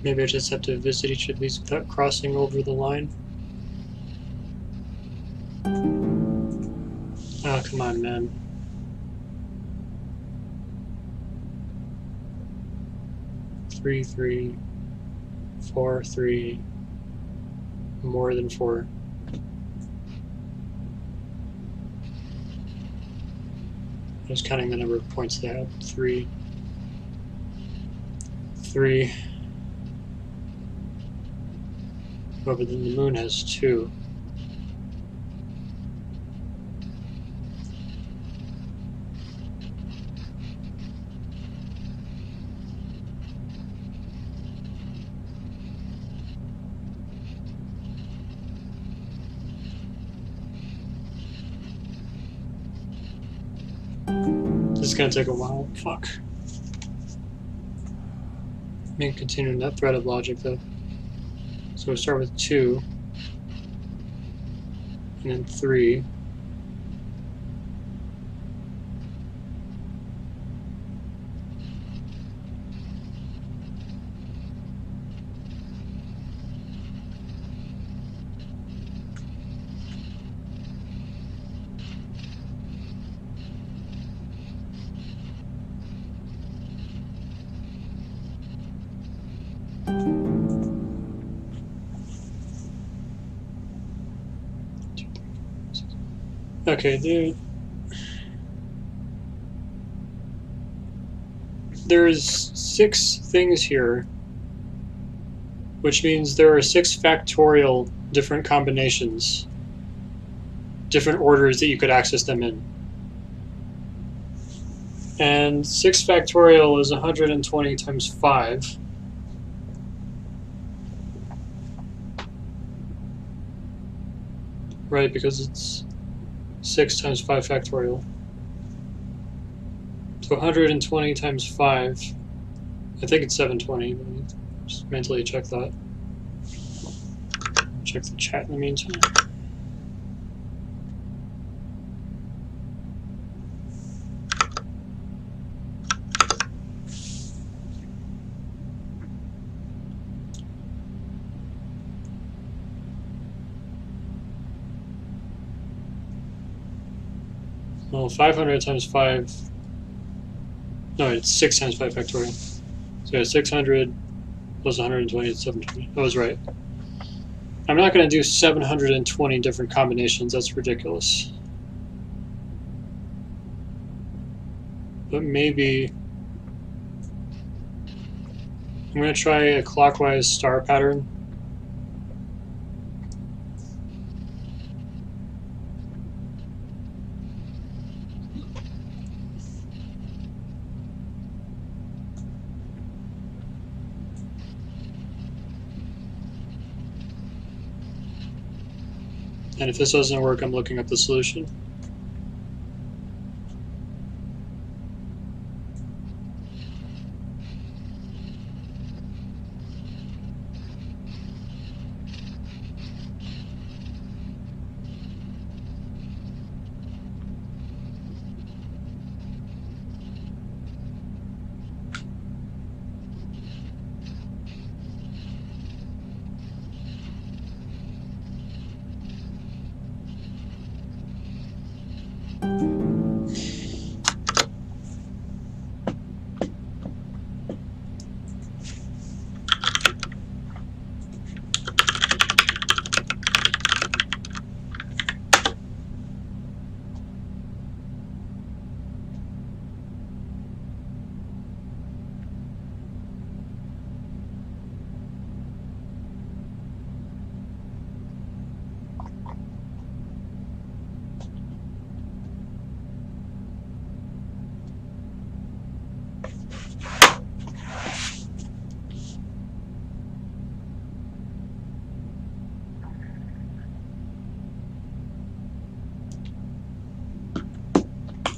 Maybe I just have to visit each of these without crossing over the line. Oh, come on, man. Three, 4, 3, more than 4. I was counting the number of points they had. 3, 3. Oh, but then the moon has 2. This is gonna take a while. Fuck. May continue in that thread of logic though. So we start with 2, and then 3. Okay, dude. There's 6 things here, which means there are 6 factorial different combinations, different orders that you could access them in. And 6 factorial is 120 times 5. Right, because it's 6 times 5 factorial. So 120 times 5. I think it's 720. Let me just mentally check that. Check the chat in the meantime. Well, 500 times 5. No, it's 6 times 5 factorial. So yeah, 600 plus 120 is 720. I was right. I'm not going to do 720 different combinations. That's ridiculous. But maybe I'm going to try a clockwise star pattern. And if this doesn't work, I'm looking up the solution.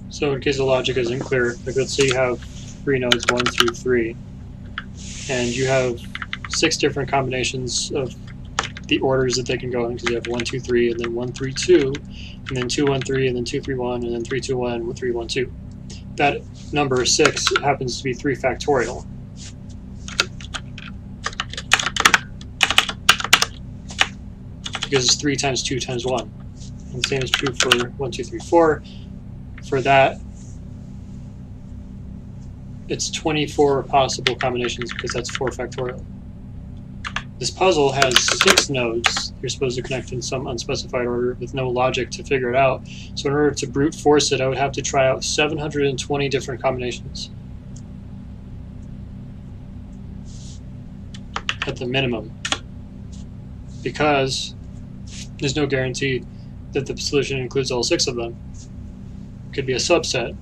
So in case the logic isn't clear, like let's say you have 3 nodes 1 through 3, and you have 6 different combinations of the orders that they can go in, because you have 1, 2, 3, and then 1, 3, 2, and then 2, 1, 3, and then 2, 3, 1, and then 3, 2, 1, 3, 1, 2. That number 6 happens to be 3 factorial. Because it's 3 times 2 times 1. And the same is true for 1, 2, 3, 4. For that, it's 24 possible combinations because that's 4 factorial. This puzzle has 6 nodes you're supposed to connect in some unspecified order with no logic to figure it out. So in order to brute force it, I would have to try out 720 different combinations at the minimum, because there's no guarantee that the solution includes all 6 of them. It could be a subset.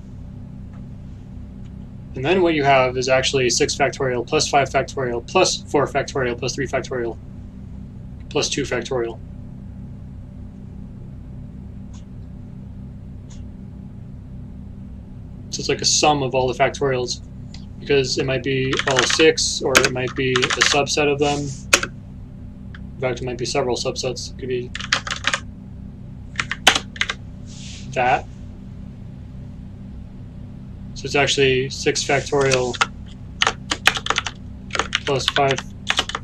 And then what you have is actually 6 factorial plus 5 factorial plus 4 factorial plus 3 factorial plus 2 factorial. So it's like a sum of all the factorials, because it might be all 6, or it might be a subset of them. In fact, it might be several subsets. It could be that. So it's actually 6 factorial plus 5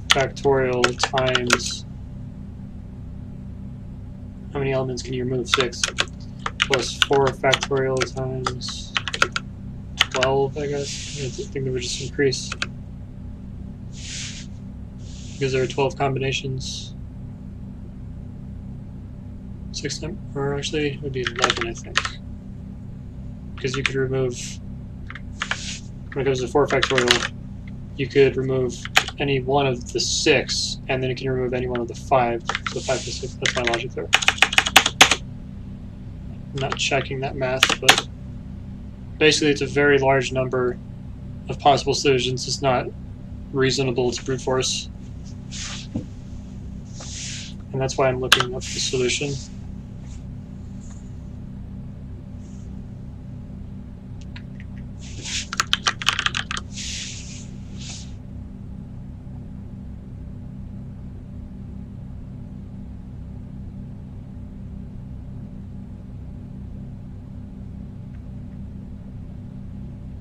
factorial times, how many elements can you remove? 6. Plus 4 factorial times 12, I guess. I think they would just increase, because there are 12 combinations. 6 6, or actually it would be 11, I think. Because you could remove, when it comes to 4 factorial, you could remove any one of the 6, and then it can remove any one of the 5. So 5 to 6, that's my logic there. I'm not checking that math, but basically it's a very large number of possible solutions. It's not reasonable to brute force. And that's why I'm looking up the solution.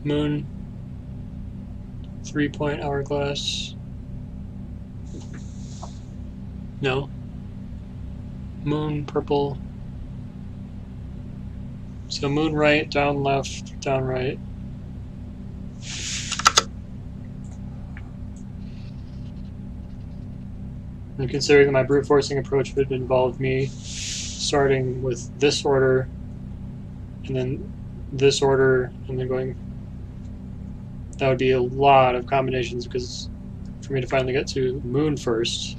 Moon, 3-point hourglass. No. Moon, purple. So moon right, down left, down right. And considering that my brute forcing approach would involve me starting with this order, and then this order, and then going, that would be a lot of combinations, because for me to finally get to moon first.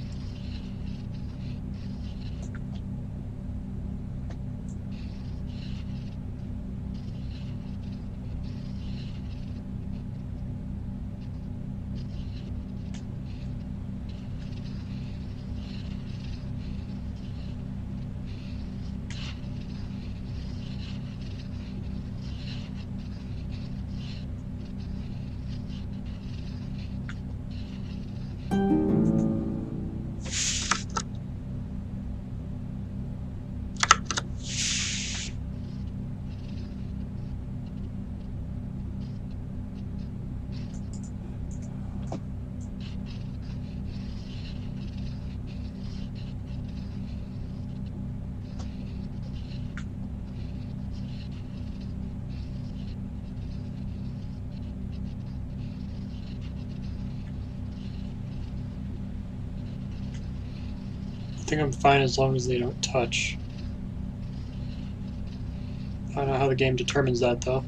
I think I'm fine as long as they don't touch. I don't know how the game determines that, though.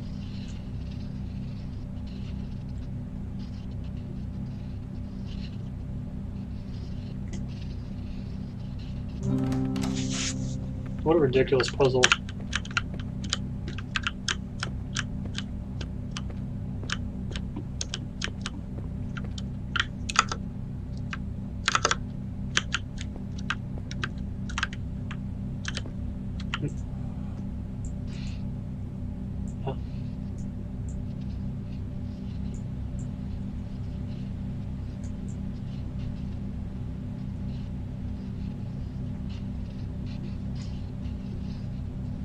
What a ridiculous puzzle.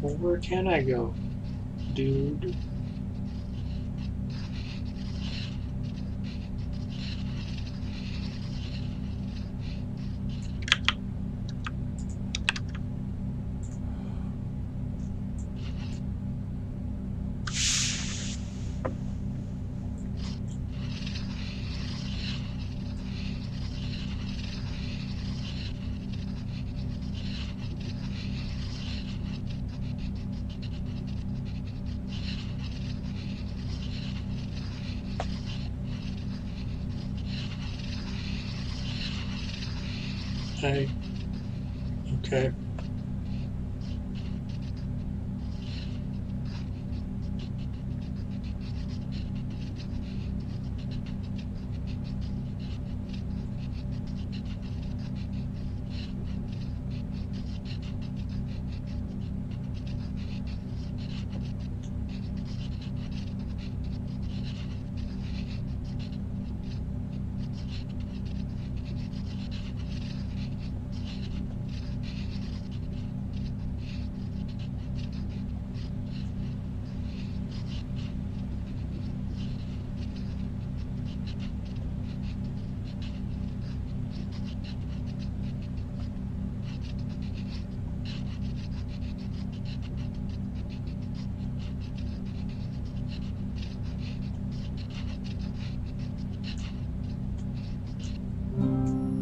Well, where can I go, dude? Okay.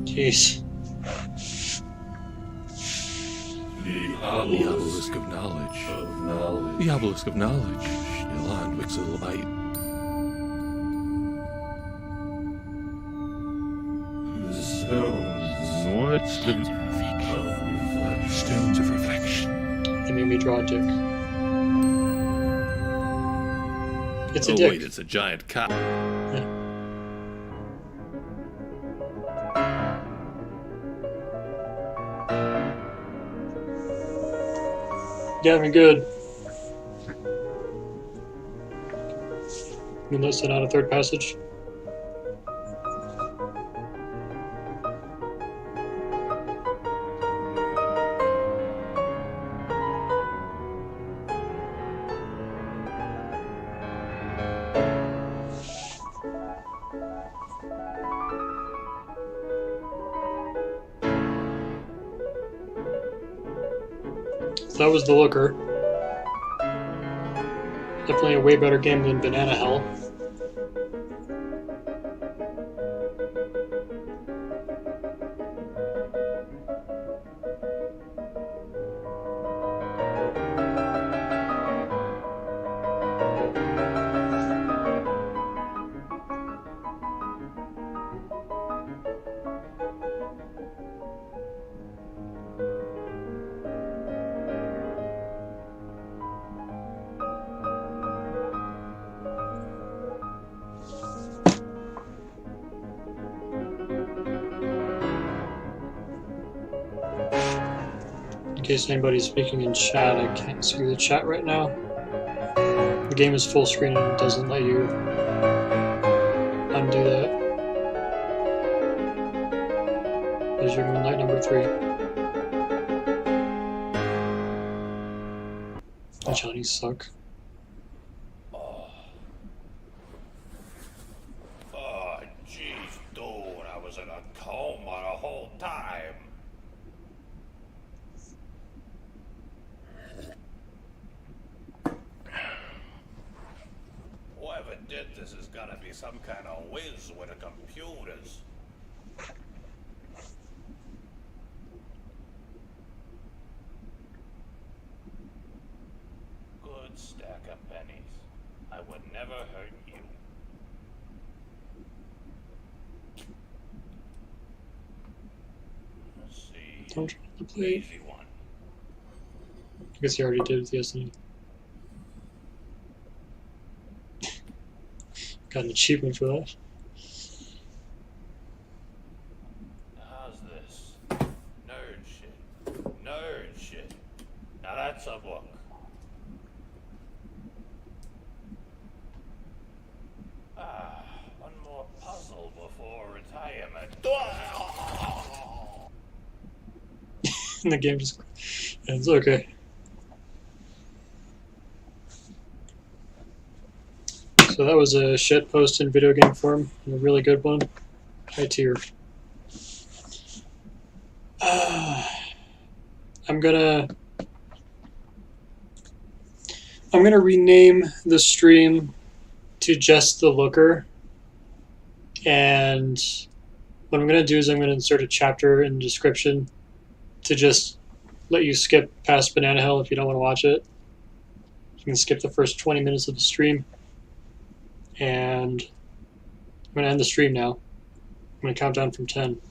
Jeez.
The
obelisk of knowledge. The obelisk of knowledge. Still Wixelbite. The stones. What's the... Stones of reflection.
They made me draw a dick. It's a
oh,
dick.
wait, it's a giant cow.
Yeah. Gavin, good. You want to send out a third passage? So that was the Looker. Definitely a way better game than Banana Hell. In case anybody's speaking in chat, I can't see the chat right now. The game is full screen and it doesn't let you undo that. There's your Moonlight number 3. The Johnnies suck.
Oh, jeez, dude, I was in a coma the whole time. Whoever did this has gotta be some kind of whiz with the computers. Good stack of pennies. I would never hurt you. Let's see.
Don't try to play.
Easy one.
I guess he already did with the SNE. Got an achievement for that.
How's this? Nerd shit. Nerd shit. Now that's a book. One more puzzle before retirement.
And the game just ends. Okay. So that was a shit post in video game form, a really good one. High tier. I'm gonna rename the stream to just the Looker, and what I'm gonna do is I'm gonna insert a chapter in the description to just let you skip past Banana Hill if you don't want to watch it. You can skip the first 20 minutes of the stream. And I'm going to end the stream now. I'm going to count down from 10.